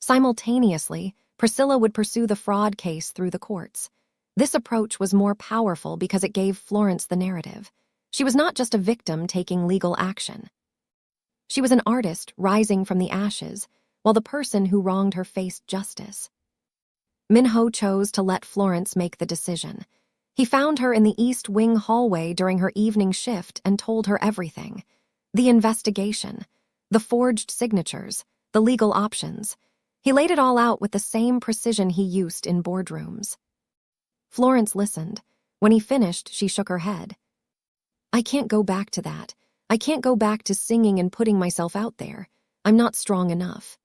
Simultaneously, Priscilla would pursue the fraud case through the courts. This approach was more powerful because it gave Florence the narrative. She was not just a victim taking legal action. She was an artist rising from the ashes, while the person who wronged her faced justice. Minho chose to let Florence make the decision. He found her in the East Wing hallway during her evening shift and told her everything. The investigation, the forged signatures, the legal options. He laid it all out with the same precision he used in boardrooms. Florence listened. When he finished, she shook her head. I can't go back to that. I can't go back to singing and putting myself out there. I'm not strong enough.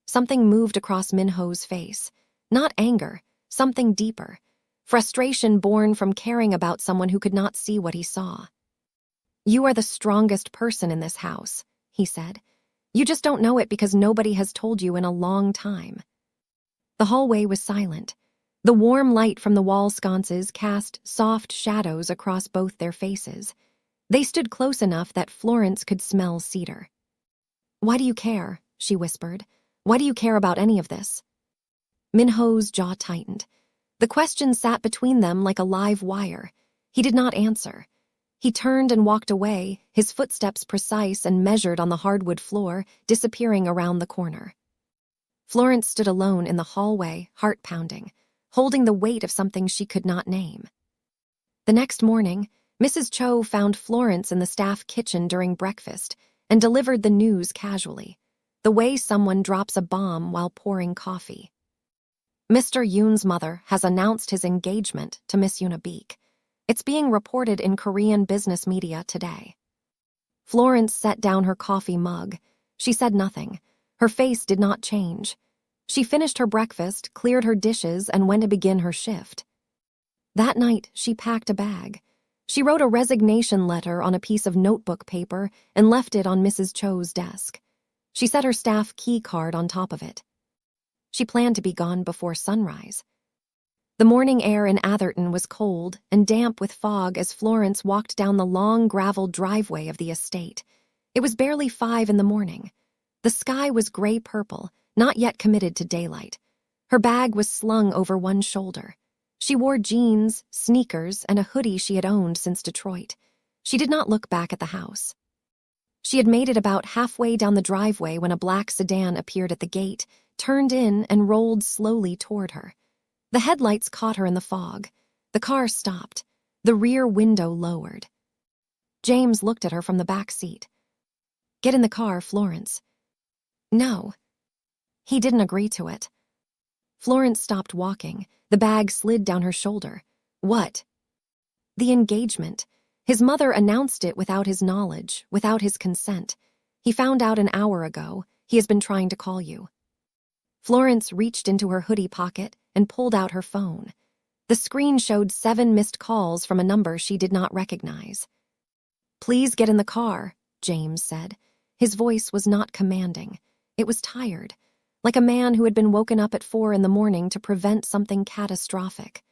Something moved across Minho's face. Not anger, something deeper. Frustration born from caring about someone who could not see what he saw. You are the strongest person in this house, he said. You just don't know it because nobody has told you in a long time. The hallway was silent. The warm light from the wall sconces cast soft shadows across both their faces. They stood close enough that Florence could smell cedar. Why do you care? She whispered. Why do you care about any of this? Minho's jaw tightened. The question sat between them like a live wire. He did not answer. He turned and walked away, his footsteps precise and measured on the hardwood floor, disappearing around the corner. Florence stood alone in the hallway, heart pounding, holding the weight of something she could not name. The next morning, Mrs. Cho found Florence in the staff kitchen during breakfast and delivered the news casually, the way someone drops a bomb while pouring coffee. Mr. Yoon's mother has announced his engagement to Miss Unibeek. It's being reported in Korean business media today. Florence set down her coffee mug. She said nothing. Her face did not change. She finished her breakfast, cleared her dishes, and went to begin her shift. That night, she packed a bag. She wrote a resignation letter on a piece of notebook paper and left it on Mrs. Cho's desk. She set her staff key card on top of it. She planned to be gone before sunrise. The morning air in Atherton was cold and damp with fog as Florence walked down the long graveled driveway of the estate. It was barely 5 in the morning. The sky was gray-purple, not yet committed to daylight. Her bag was slung over one shoulder. She wore jeans, sneakers, and a hoodie she had owned since Detroit. She did not look back at the house. She had made it about halfway down the driveway when a black sedan appeared at the gate, turned in, and rolled slowly toward her. The headlights caught her in the fog. The car stopped. The rear window lowered. James looked at her from the back seat. Get in the car, Florence. No. He didn't agree to it. Florence stopped walking. The bag slid down her shoulder. What? The engagement. His mother announced it without his knowledge, without his consent. He found out an hour ago. He has been trying to call you. Florence reached into her hoodie pocket and pulled out her phone. The screen showed 7 missed calls from a number she did not recognize. Please get in the car, James said. His voice was not commanding. It was tired, like a man who had been woken up at 4 in the morning to prevent something catastrophic.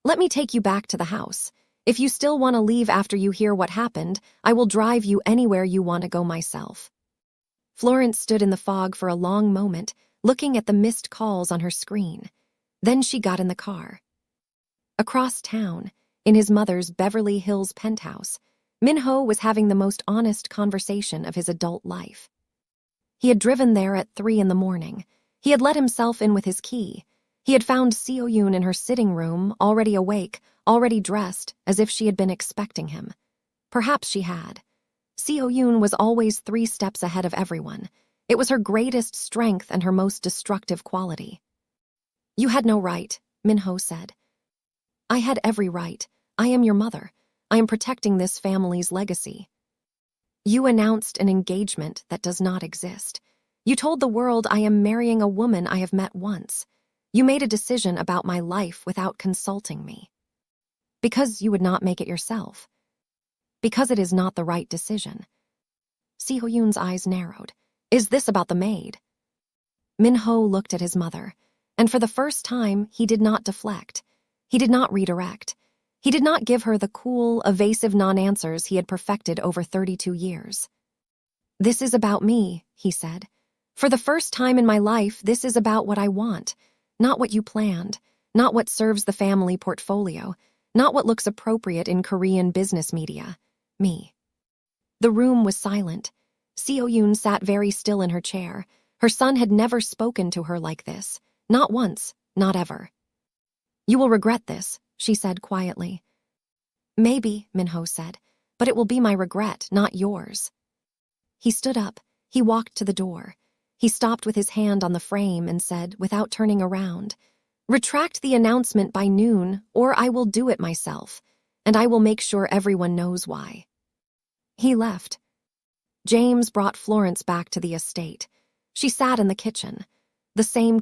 Let me take you back to the house. If you still want to leave after you hear what happened, I will drive you anywhere you want to go myself. Florence stood in the fog for a long moment, looking at the missed calls on her screen. Then she got in the car. Across town, in his mother's Beverly Hills penthouse, Minho was having the most honest conversation of his adult life. He had driven there at 3 in the morning. He had let himself in with his key. He had found Seo Yoon in her sitting room, already awake, already dressed, as if she had been expecting him. Perhaps she had. Seo Yoon was always 3 steps ahead of everyone. It was her greatest strength and her most destructive quality. You had no right, Minho said. I had every right. I am your mother. I am protecting this family's legacy. You announced an engagement that does not exist. You told the world I am marrying a woman I have met once. You made a decision about my life without consulting me. Because you would not make it yourself. Because it is not the right decision. Seo Yoon's eyes narrowed. Is this about the maid? Minho looked at his mother, and for the first time, he did not deflect. He did not redirect. He did not give her the cool, evasive non-answers he had perfected over 32 years. "This is about me," he said. "For the first time in my life, this is about what I want, not what you planned, not what serves the family portfolio, not what looks appropriate in Korean business media. Me." The room was silent. Seo-yoon sat very still in her chair. Her son had never spoken to her like this. Not once, not ever. "You will regret this," she said quietly. "Maybe," Minho said, "but it will be my regret, not yours." He stood up. He walked to the door. He stopped with his hand on the frame and said, without turning around, "Retract the announcement by noon, or I will do it myself, and I will make sure everyone knows why." He left. James brought Florence back to the estate. She sat in the kitchen. The same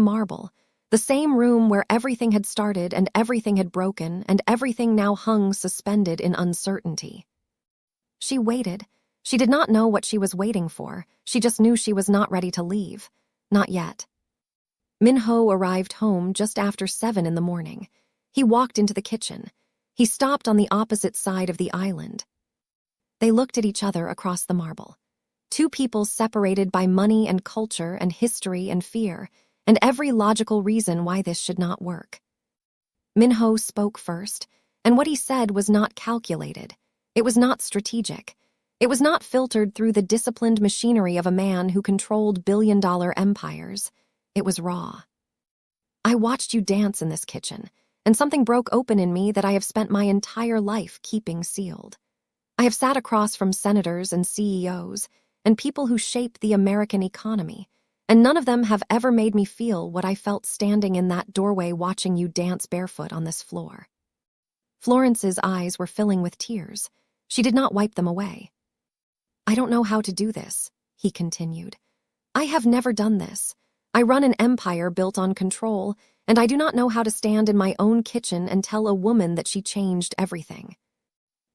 marble, the same room where everything had started and everything had broken and everything now hung suspended in uncertainty. She waited. She did not know what she was waiting for. She just knew she was not ready to leave. Not yet. Minho arrived home just after 7 in the morning. He walked into the kitchen. He stopped on the opposite side of the island. They looked at each other across the marble. Two people separated by money and culture and history and fear, and every logical reason why this should not work. Minho spoke first, and what he said was not calculated. It was not strategic. It was not filtered through the disciplined machinery of a man who controlled billion-dollar empires. It was raw. "I watched you dance in this kitchen, and something broke open in me that I have spent my entire life keeping sealed. I have sat across from senators and CEOs and people who shape the American economy, and none of them have ever made me feel what I felt standing in that doorway watching you dance barefoot on this floor." Florence's eyes were filling with tears. She did not wipe them away. "I don't know how to do this," he continued. "I have never done this. I run an empire built on control, and I do not know how to stand in my own kitchen and tell a woman that she changed everything."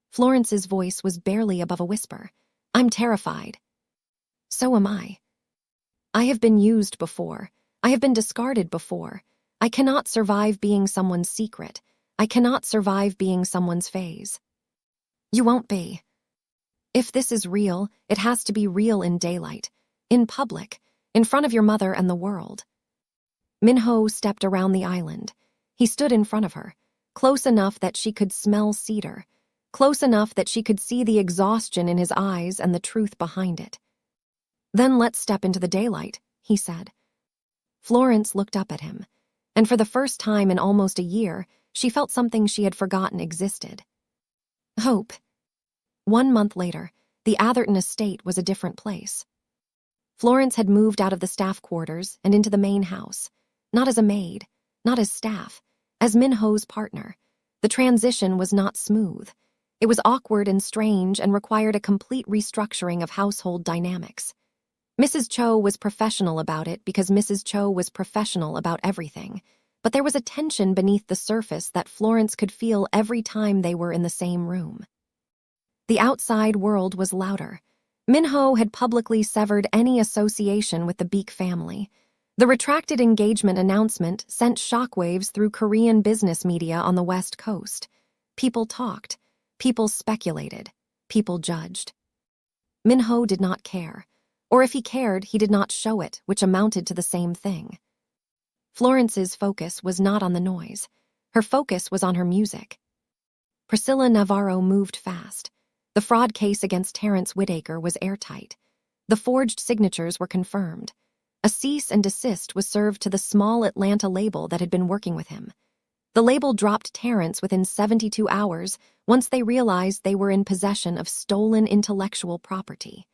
Florence's voice was barely above a whisper. "I'm terrified." "So am I. I have been used before. I have been discarded before. I cannot survive being someone's secret. I cannot survive being someone's phase." "You won't be. If this is real, it has to be real in daylight, in public, in front of your mother and the world." Minho stepped around the island. He stood in front of her, close enough that she could smell cedar, close enough that she could see the exhaustion in his eyes and the truth behind it. "Then let's step into the daylight," he said. Florence looked up at him, and for the first time in almost a year, she felt something she had forgotten existed. Hope. 1 month later, the Atherton estate was a different place. Florence had moved out of the staff quarters and into the main house, not as a maid, not as staff, as Minho's partner. The transition was not smooth. It was awkward and strange and required a complete restructuring of household dynamics. Mrs. Cho was professional about it because Mrs. Cho was professional about everything, but there was a tension beneath the surface that Florence could feel every time they were in the same room. The outside world was louder. Minho had publicly severed any association with the Beek family. The retracted engagement announcement sent shockwaves through Korean business media on the West Coast. People talked. People speculated. People judged. Minho did not care. Or if he cared, he did not show it, which amounted to the same thing. Florence's focus was not on the noise. Her focus was on her music. Priscilla Navarro moved fast. The fraud case against Terrence Whitaker was airtight. The forged signatures were confirmed. A cease and desist was served to the small Atlanta label that had been working with him. The label dropped Terrence within 72 hours once they realized they were in possession of stolen intellectual property.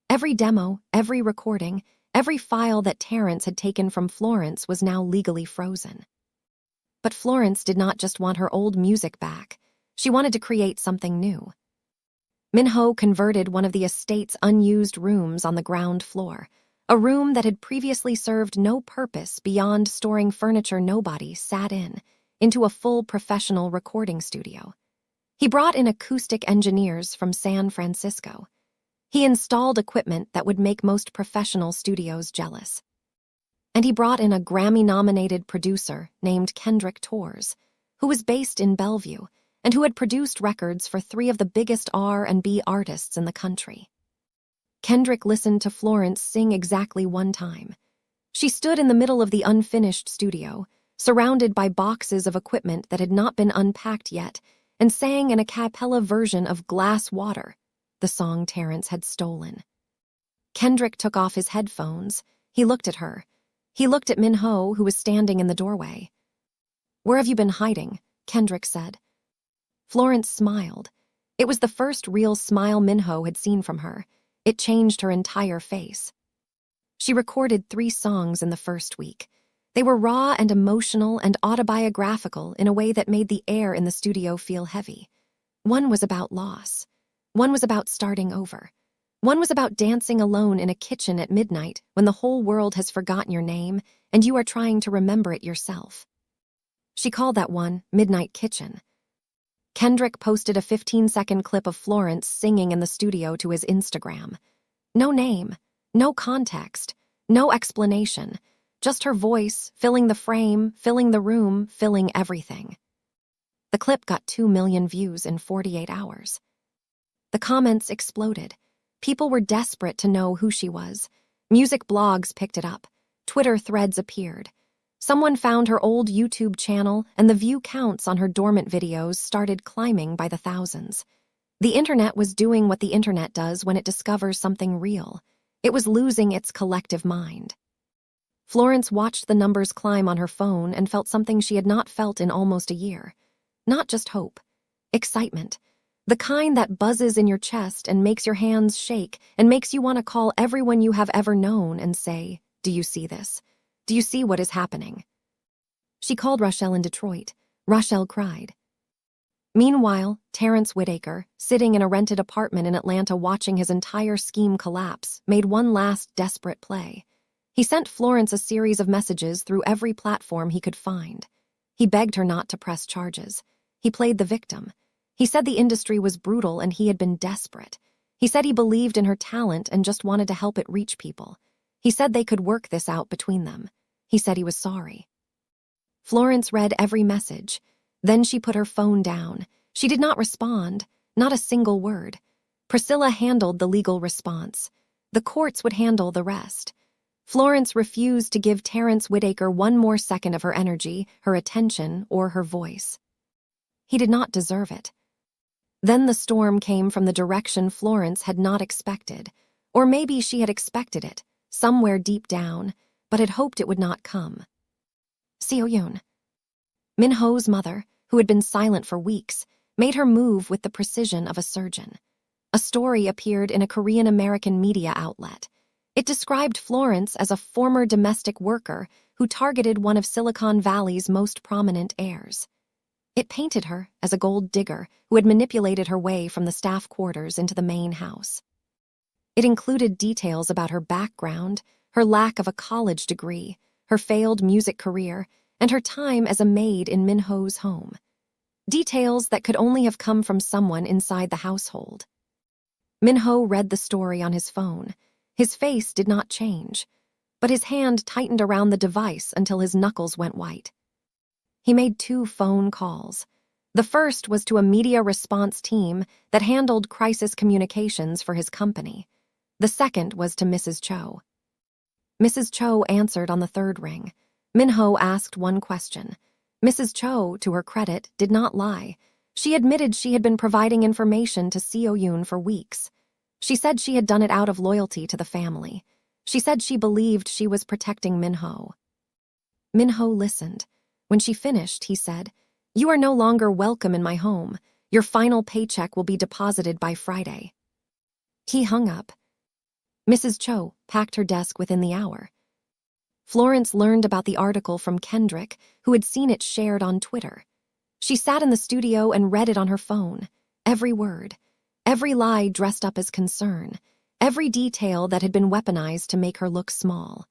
Every demo, every recording, every file that Terrence had taken from Florence was now legally frozen. But Florence did not just want her old music back. She wanted to create something new. Minho converted one of the estate's unused rooms on the ground floor, a room that had previously served no purpose beyond storing furniture nobody sat in, into a full professional recording studio. He brought in acoustic engineers from San Francisco. He installed equipment that would make most professional studios jealous. And he brought in a Grammy-nominated producer named Kendrick Torres, who was based in Bellevue and who had produced records for 3 of the biggest R&B artists in the country. Kendrick listened to Florence sing exactly one time. She stood in the middle of the unfinished studio, surrounded by boxes of equipment that had not been unpacked yet, and sang an a cappella version of Glass Water, the song Terrence had stolen. Kendrick took off his headphones. He looked at her. He looked at Min-ho, who was standing in the doorway. "Where have you been hiding?" Kendrick said. Florence smiled. It was the first real smile Min-ho had seen from her. It changed her entire face. She recorded 3 songs in the first week. They were raw and emotional and autobiographical in a way that made the air in the studio feel heavy. One was about loss. One was about starting over. One was about dancing alone in a kitchen at midnight when the whole world has forgotten your name and you are trying to remember it yourself. She called that one Midnight Kitchen. Kendrick posted a 15-second clip of Florence singing in the studio to his Instagram. No name, no context, no explanation, just her voice, filling the frame, filling the room, filling everything. The clip got 2 million views in 48 hours. The comments exploded. People were desperate to know who she was. Music blogs picked it up. Twitter threads appeared. Someone found her old YouTube channel, and the view counts on her dormant videos started climbing by the thousands. The internet was doing what the internet does when it discovers something real. It was losing its collective mind. Florence watched the numbers climb on her phone and felt something she had not felt in almost a year. Not just hope. Excitement. The kind that buzzes in your chest and makes your hands shake and makes you want to call everyone you have ever known and say, "Do you see this? Do you see what is happening?" She called Rochelle in Detroit. Rochelle cried. Meanwhile, Terrence Whitaker, sitting in a rented apartment in Atlanta watching his entire scheme collapse, made one last desperate play. He sent Florence a series of messages through every platform he could find. He begged her not to press charges. He played the victim. He said the industry was brutal and he had been desperate. He said he believed in her talent and just wanted to help it reach people. He said they could work this out between them. He said he was sorry. Florence read every message. Then she put her phone down. She did not respond, not a single word. Priscilla handled the legal response. The courts would handle the rest. Florence refused to give Terrence Whitaker one more second of her energy, her attention, or her voice. He did not deserve it. Then the storm came from the direction Florence had not expected. Or maybe she had expected it, somewhere deep down, but had hoped it would not come. Seo-yoon. Min-ho's mother, who had been silent for weeks, made her move with the precision of a surgeon. A story appeared in a Korean-American media outlet. It described Florence as a former domestic worker who targeted one of Silicon Valley's most prominent heirs. It painted her as a gold digger who had manipulated her way from the staff quarters into the main house. It included details about her background, her lack of a college degree, her failed music career, and her time as a maid in Min-ho's home. Details that could only have come from someone inside the household. Min-ho read the story on his phone. His face did not change, but his hand tightened around the device until his knuckles went white. He made 2 phone calls. The first was to a media response team that handled crisis communications for his company. The second was to Mrs. Cho. Mrs. Cho answered on the 3rd ring. Min-ho asked one question. Mrs. Cho, to her credit, did not lie. She admitted she had been providing information to Seo-yoon for weeks. She said she had done it out of loyalty to the family. She said she believed she was protecting Min-ho. Min-ho listened. When she finished, he said, "You are no longer welcome in my home. Your final paycheck will be deposited by Friday." He hung up. Mrs. Cho packed her desk within the hour. Florence learned about the article from Kendrick, who had seen it shared on Twitter. She sat in the studio and read it on her phone. Every word, every lie dressed up as concern, every detail that had been weaponized to make her look small.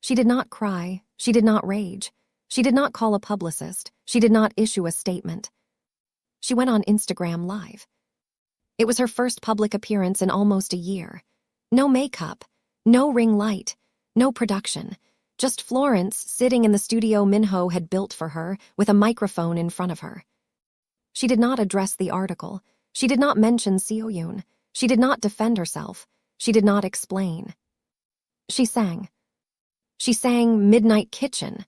She did not cry. She did not rage. She did not call a publicist. She did not issue a statement. She went on Instagram Live. It was her first public appearance in almost a year. No makeup, no ring light, no production. Just Florence sitting in the studio Min-ho had built for her with a microphone in front of her. She did not address the article. She did not mention Seo-yoon. She did not defend herself. She did not explain. She sang. She sang Midnight Kitchen,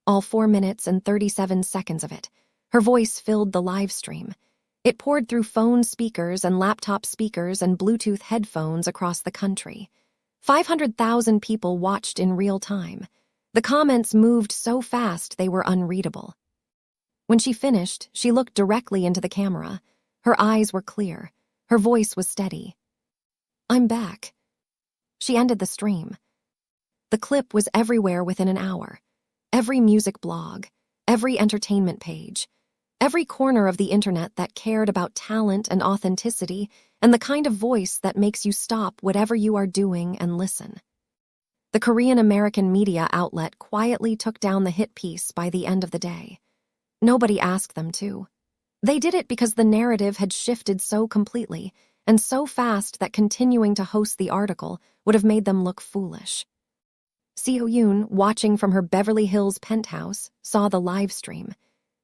all 4 minutes and 37 seconds of it. Her voice filled the live stream. It poured through phone speakers and laptop speakers and Bluetooth headphones across the country. 500,000 people watched in real time. The comments moved so fast they were unreadable. When she finished, she looked directly into the camera. Her eyes were clear. Her voice was steady. "I'm back." She ended the stream. The clip was everywhere within an hour. Every music blog, every entertainment page, every corner of the internet that cared about talent and authenticity and the kind of voice that makes you stop whatever you are doing and listen. The Korean-American media outlet quietly took down the hit piece by the end of the day. Nobody asked them to. They did it because the narrative had shifted so completely and so fast that continuing to host the article would have made them look foolish. Seo Yoon, watching from her Beverly Hills penthouse, saw the live stream.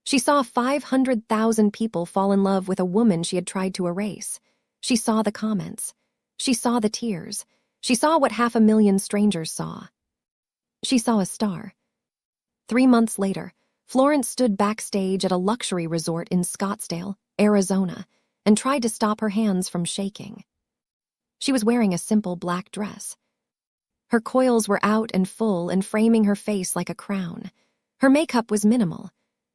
She saw 500,000 people fall in love with a woman she had tried to erase. She saw the comments. She saw the tears. She saw what 500,000 strangers saw. She saw a star. 3 months later, Florence stood backstage at a luxury resort in Scottsdale, Arizona, and tried to stop her hands from shaking. She was wearing a simple black dress. Her coils were out and full and framing her face like a crown. Her makeup was minimal.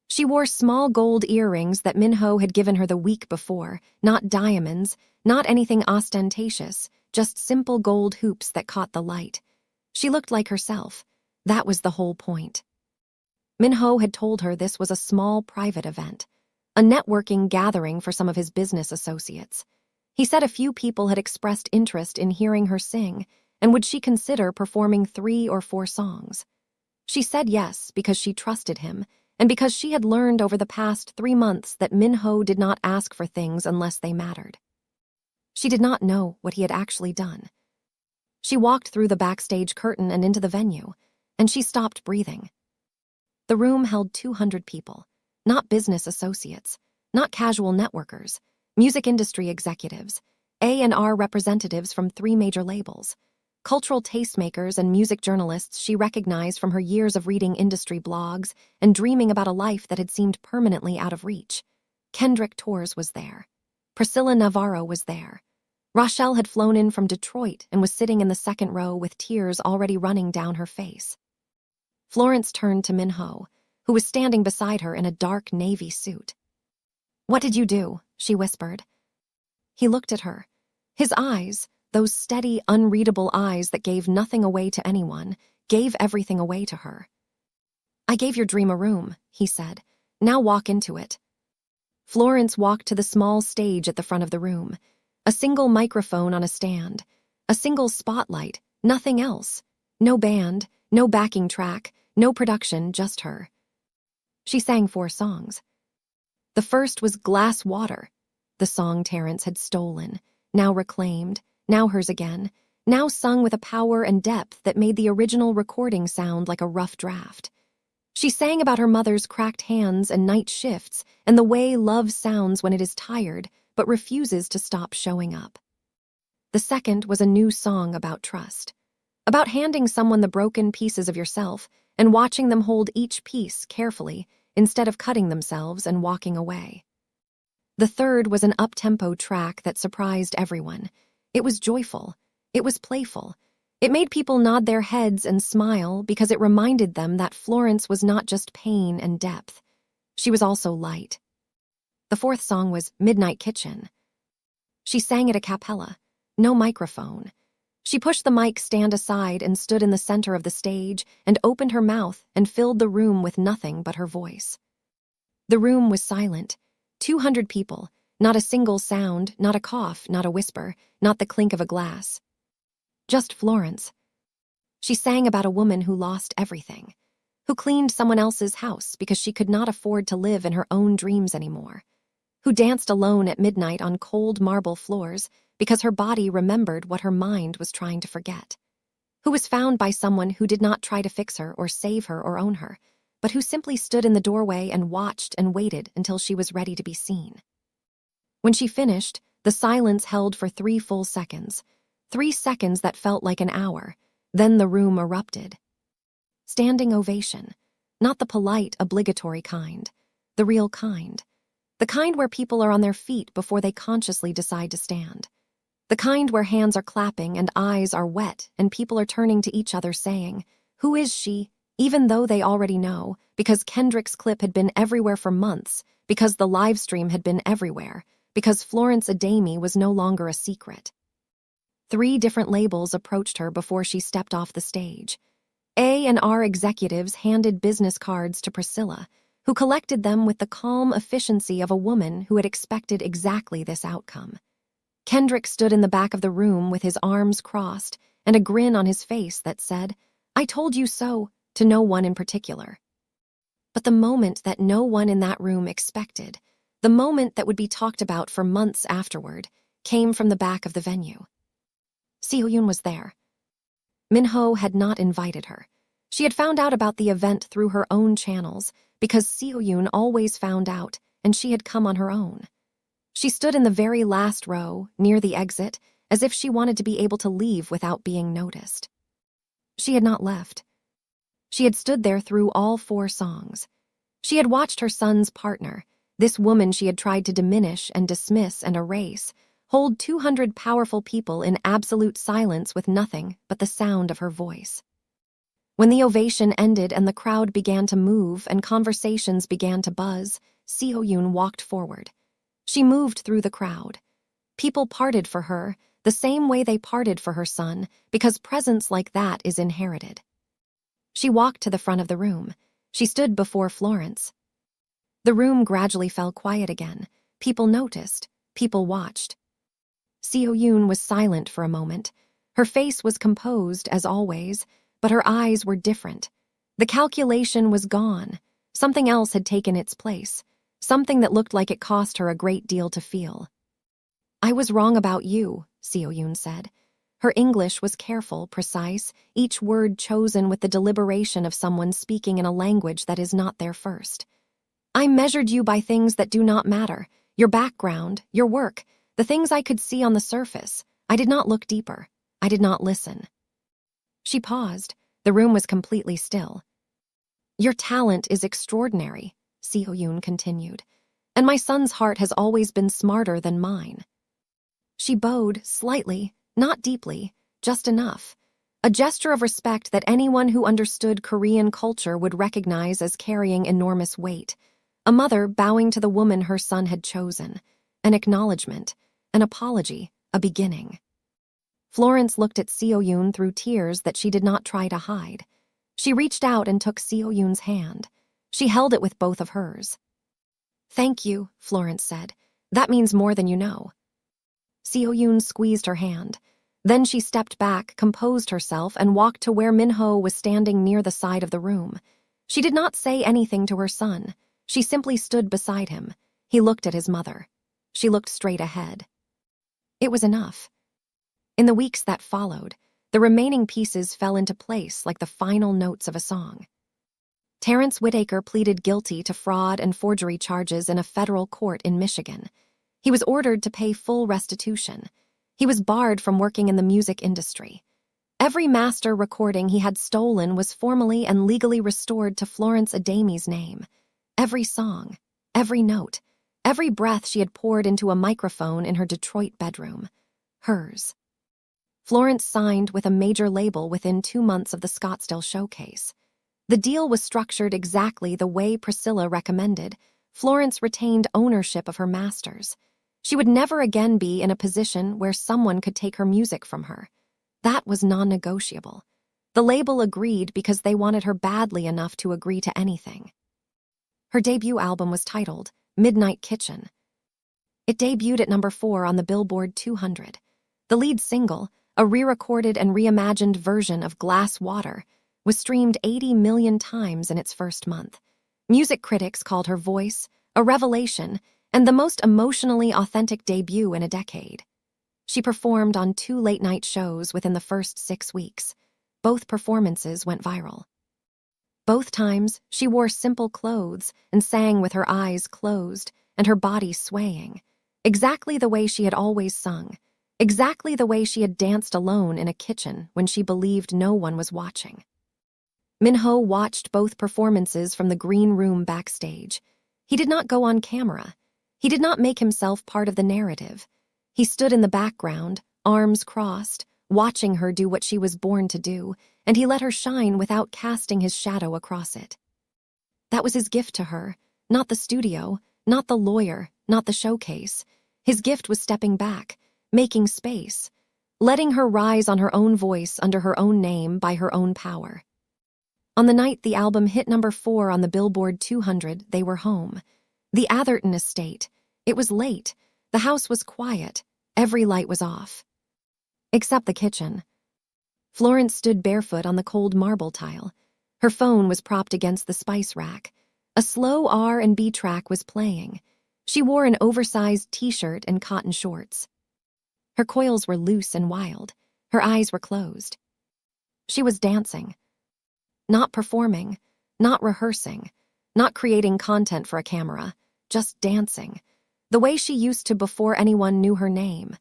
She wore small gold earrings that Minho had given her the week before, not diamonds, not anything ostentatious, just simple gold hoops that caught the light. She looked like herself. That was the whole point. Minho had told her this was a small private event, a networking gathering for some of his business associates. He said a few people had expressed interest in hearing her sing, and would she consider performing 3 or 4 songs? She said yes because she trusted him, and because she had learned over the past 3 months that Minho did not ask for things unless they mattered. She did not know what he had actually done. She walked through the backstage curtain and into the venue, and she stopped breathing. The room held 200 people, not business associates, not casual networkers, music industry executives, A&R representatives from 3 major labels, cultural tastemakers and music journalists she recognized from her years of reading industry blogs and dreaming about a life that had seemed permanently out of reach. Kendrick Torres was there. Priscilla Navarro was there. Rochelle had flown in from Detroit and was sitting in the second row with tears already running down her face. Florence turned to Minho, who was standing beside her in a dark navy suit. "What did you do?" she whispered. He looked at her. His eyes, those steady, unreadable eyes that gave nothing away to anyone, gave everything away to her. "I gave your dream a room," he said. "Now walk into it." Florence walked to the small stage at the front of the room. A single microphone on a stand. A single spotlight, nothing else. No band, no backing track, no production, just her. She sang 4 songs. The first was Glass Water, the song Terrence had stolen, now reclaimed, now hers again, now sung with a power and depth that made the original recording sound like a rough draft. She sang about her mother's cracked hands and night shifts and the way love sounds when it is tired but refuses to stop showing up. The second was a new song about trust, about handing someone the broken pieces of yourself and watching them hold each piece carefully instead of cutting themselves and walking away. The third was an up-tempo track that surprised everyone. It was joyful. It was playful. It made people nod their heads and smile because it reminded them that Florence was not just pain and depth. She was also light. The fourth song was Midnight Kitchen. She sang it a cappella, no microphone. She pushed the mic stand aside and stood in the center of the stage and opened her mouth and filled the room with nothing but her voice. The room was silent. 200 people, not a single sound, not a cough, not a whisper, not the clink of a glass. Just Florence. She sang about a woman who lost everything, who cleaned someone else's house because she could not afford to live in her own dreams anymore, who danced alone at midnight on cold marble floors because her body remembered what her mind was trying to forget, who was found by someone who did not try to fix her or save her or own her, but who simply stood in the doorway and watched and waited until she was ready to be seen. When she finished, the silence held for 3 full seconds. 3 seconds that felt like an hour. Then the room erupted. Standing ovation. Not the polite, obligatory kind. The real kind. The kind where people are on their feet before they consciously decide to stand. The kind where hands are clapping and eyes are wet and people are turning to each other saying, "Who is she?" Even though they already know, because Kendrick's clip had been everywhere for months, because the live stream had been everywhere, because Florence Adami was no longer a secret. 3 different labels approached her before she stepped off the stage. A&R executives handed business cards to Priscilla, who collected them with the calm efficiency of a woman who had expected exactly this outcome. Kendrick stood in the back of the room with his arms crossed and a grin on his face that said, "I told you so," to no one in particular. But the moment that no one in that room expected, the moment that would be talked about for months afterward, came from the back of the venue. Seo-yoon was there. Minho had not invited her. She had found out about the event through her own channels because Seo-yoon always found out and she had come on her own. She stood in the very last row, near the exit, as if she wanted to be able to leave without being noticed. She had not left. She had stood there through all 4 songs. She had watched her son's partner, this woman she had tried to diminish and dismiss and erase, hold 200 powerful people in absolute silence with nothing but the sound of her voice. When the ovation ended and the crowd began to move and conversations began to buzz, Seo-yoon walked forward. She moved through the crowd. People parted for her, the same way they parted for her son, because presence like that is inherited. She walked to the front of the room. She stood before Florence. The room gradually fell quiet again. People noticed. People watched. Seo-yoon was silent for a moment. Her face was composed, as always, but her eyes were different. The calculation was gone. Something else had taken its place. Something that looked like it cost her a great deal to feel. "I was wrong about you," Seo-yoon said. Her English was careful, precise, each word chosen with the deliberation of someone speaking in a language that is not their first. "I measured you by things that do not matter, your background, your work, the things I could see on the surface. I did not look deeper. I did not listen." She paused. The room was completely still. "Your talent is extraordinary," Seo-yoon continued, "and my son's heart has always been smarter than mine." She bowed, slightly, not deeply, just enough. A gesture of respect that anyone who understood Korean culture would recognize as carrying enormous weight. A mother bowing to the woman her son had chosen. An acknowledgement, an apology, a beginning. Florence looked at Seo-yoon through tears that she did not try to hide. She reached out and took Seo-yoon's hand. She held it with both of hers. "Thank you," Florence said. "That means more than you know." Seo-yoon squeezed her hand. Then she stepped back, composed herself, and walked to where Minho was standing near the side of the room. She did not say anything to her son. She simply stood beside him. He looked at his mother. She looked straight ahead. It was enough. In the weeks that followed, the remaining pieces fell into place like the final notes of a song. Terrence Whitaker pleaded guilty to fraud and forgery charges in a federal court in Michigan. He was ordered to pay full restitution. He was barred from working in the music industry. Every master recording he had stolen was formally and legally restored to Florence Adami's name. Every song, every note, every breath she had poured into a microphone in her Detroit bedroom. Hers. Florence signed with a major label within 2 months of the Scottsdale showcase. The deal was structured exactly the way Priscilla recommended. Florence retained ownership of her masters. She would never again be in a position where someone could take her music from her. That was non-negotiable. The label agreed because they wanted her badly enough to agree to anything. Her debut album was titled Midnight Kitchen. It debuted at number 4 on the Billboard 200. The lead single, a re-recorded and reimagined version of Glass Water, was streamed 80 million times in its first month. Music critics called her voice a revelation and the most emotionally authentic debut in a decade. She performed on 2 late-night shows within the first 6 weeks. Both performances went viral. Both times, she wore simple clothes and sang with her eyes closed and her body swaying, exactly the way she had always sung. exactly the way she had danced alone in a kitchen when she believed no one was watching. Minho watched both performances from the green room backstage. He did not go on camera. He did not make himself part of the narrative. He stood in the background, arms crossed, watching her do what she was born to do, and he let her shine without casting his shadow across it. That was his gift to her, not the studio, not the lawyer, not the showcase. His gift was stepping back, making space, letting her rise on her own voice under her own name by her own power. On the night the album hit number 4 on the Billboard 200, they were home. The Atherton estate. It was late. The house was quiet. Every light was off. Except the kitchen. Florence stood barefoot on the cold marble tile. Her phone was propped against the spice rack. A slow R&B track was playing. She wore an oversized t-shirt and cotton shorts. Her coils were loose and wild. Her eyes were closed. She was dancing. Not performing, not rehearsing, not creating content for a camera, just dancing. The way she used to before anyone knew her name.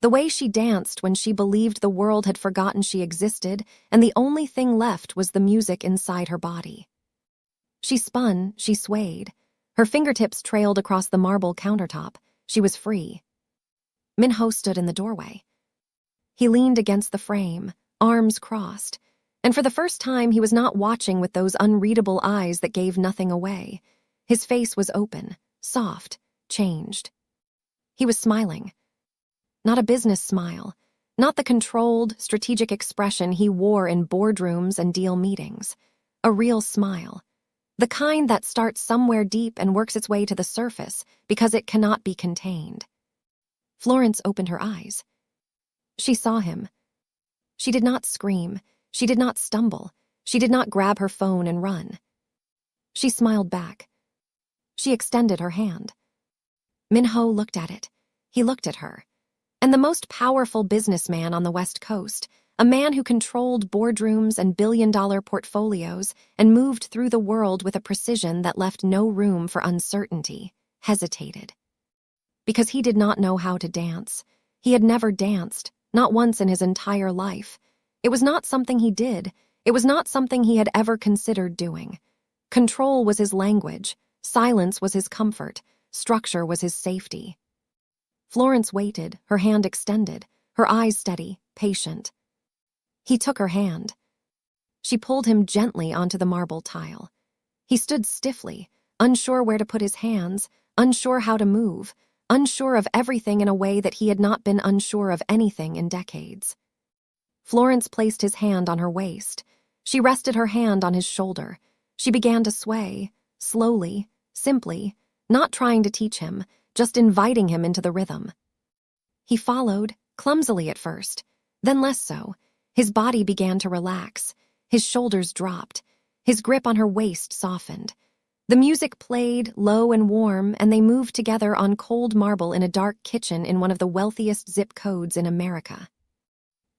The way she danced when she believed the world had forgotten she existed and the only thing left was the music inside her body. She spun, she swayed. Her fingertips trailed across the marble countertop. She was free. Minho stood in the doorway. He leaned against the frame, arms crossed. And for the first time, he was not watching with those unreadable eyes that gave nothing away. His face was open, soft, changed. He was smiling. Not a business smile, not the controlled, strategic expression he wore in boardrooms and deal meetings. A real smile. The kind that starts somewhere deep and works its way to the surface because it cannot be contained. Florence opened her eyes. She saw him. She did not scream. She did not stumble. She did not grab her phone and run. She smiled back. She extended her hand. Minho looked at it. He looked at her. And the most powerful businessman on the West Coast, a man who controlled boardrooms and billion-dollar portfolios and moved through the world with a precision that left no room for uncertainty, hesitated. Because he did not know how to dance. He had never danced, not once in his entire life. It was not something he did. It was not something he had ever considered doing. Control was his language. Silence was his comfort. Structure was his safety. Florence waited, her hand extended, her eyes steady, patient. He took her hand. She pulled him gently onto the marble tile. He stood stiffly, unsure where to put his hands, unsure how to move, unsure of everything in a way that he had not been unsure of anything in decades. Florence placed his hand on her waist. She rested her hand on his shoulder. She began to sway, slowly, simply, not trying to teach him, just inviting him into the rhythm. He followed, clumsily at first, then less so. His body began to relax. His shoulders dropped. His grip on her waist softened. The music played, low and warm, and they moved together on cold marble in a dark kitchen in one of the wealthiest zip codes in America.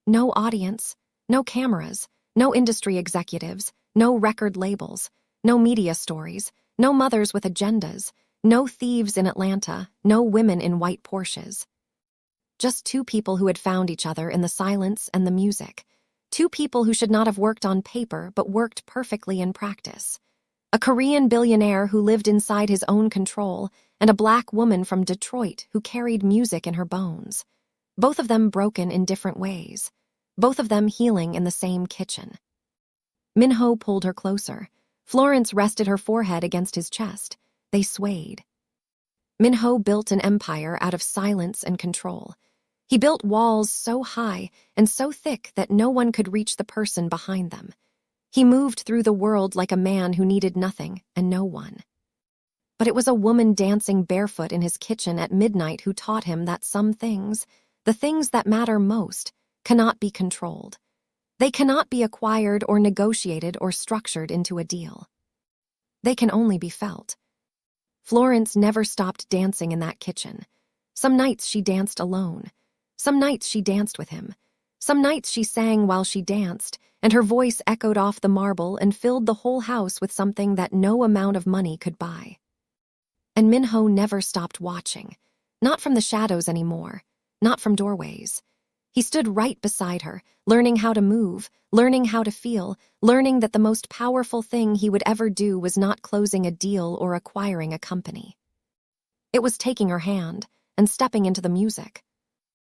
No audience, no cameras, no industry executives, no record labels, no media stories, no mothers with agendas, no thieves in Atlanta, no women in white Porsches. Just two people who had found each other in the silence and the music. Two people who should not have worked on paper but worked perfectly in practice. A Korean billionaire who lived inside his own control, and a black woman from Detroit who carried music in her bones. Both of them broken in different ways. Both of them healing in the same kitchen. Minho pulled her closer. Florence rested her forehead against his chest. They swayed. Minho built an empire out of silence and control. He built walls so high and so thick that no one could reach the person behind them. He moved through the world like a man who needed nothing and no one. But it was a woman dancing barefoot in his kitchen at midnight who taught him that some things, the things that matter most, cannot be controlled. They cannot be acquired or negotiated or structured into a deal. They can only be felt. Florence never stopped dancing in that kitchen. Some nights she danced alone. Some nights she danced with him. Some nights she sang while she danced, and her voice echoed off the marble and filled the whole house with something that no amount of money could buy. And Minho never stopped watching. Not from the shadows anymore. not from doorways. He stood right beside her, learning how to move, learning how to feel, learning that the most powerful thing he would ever do was not closing a deal or acquiring a company. It was taking her hand and stepping into the music.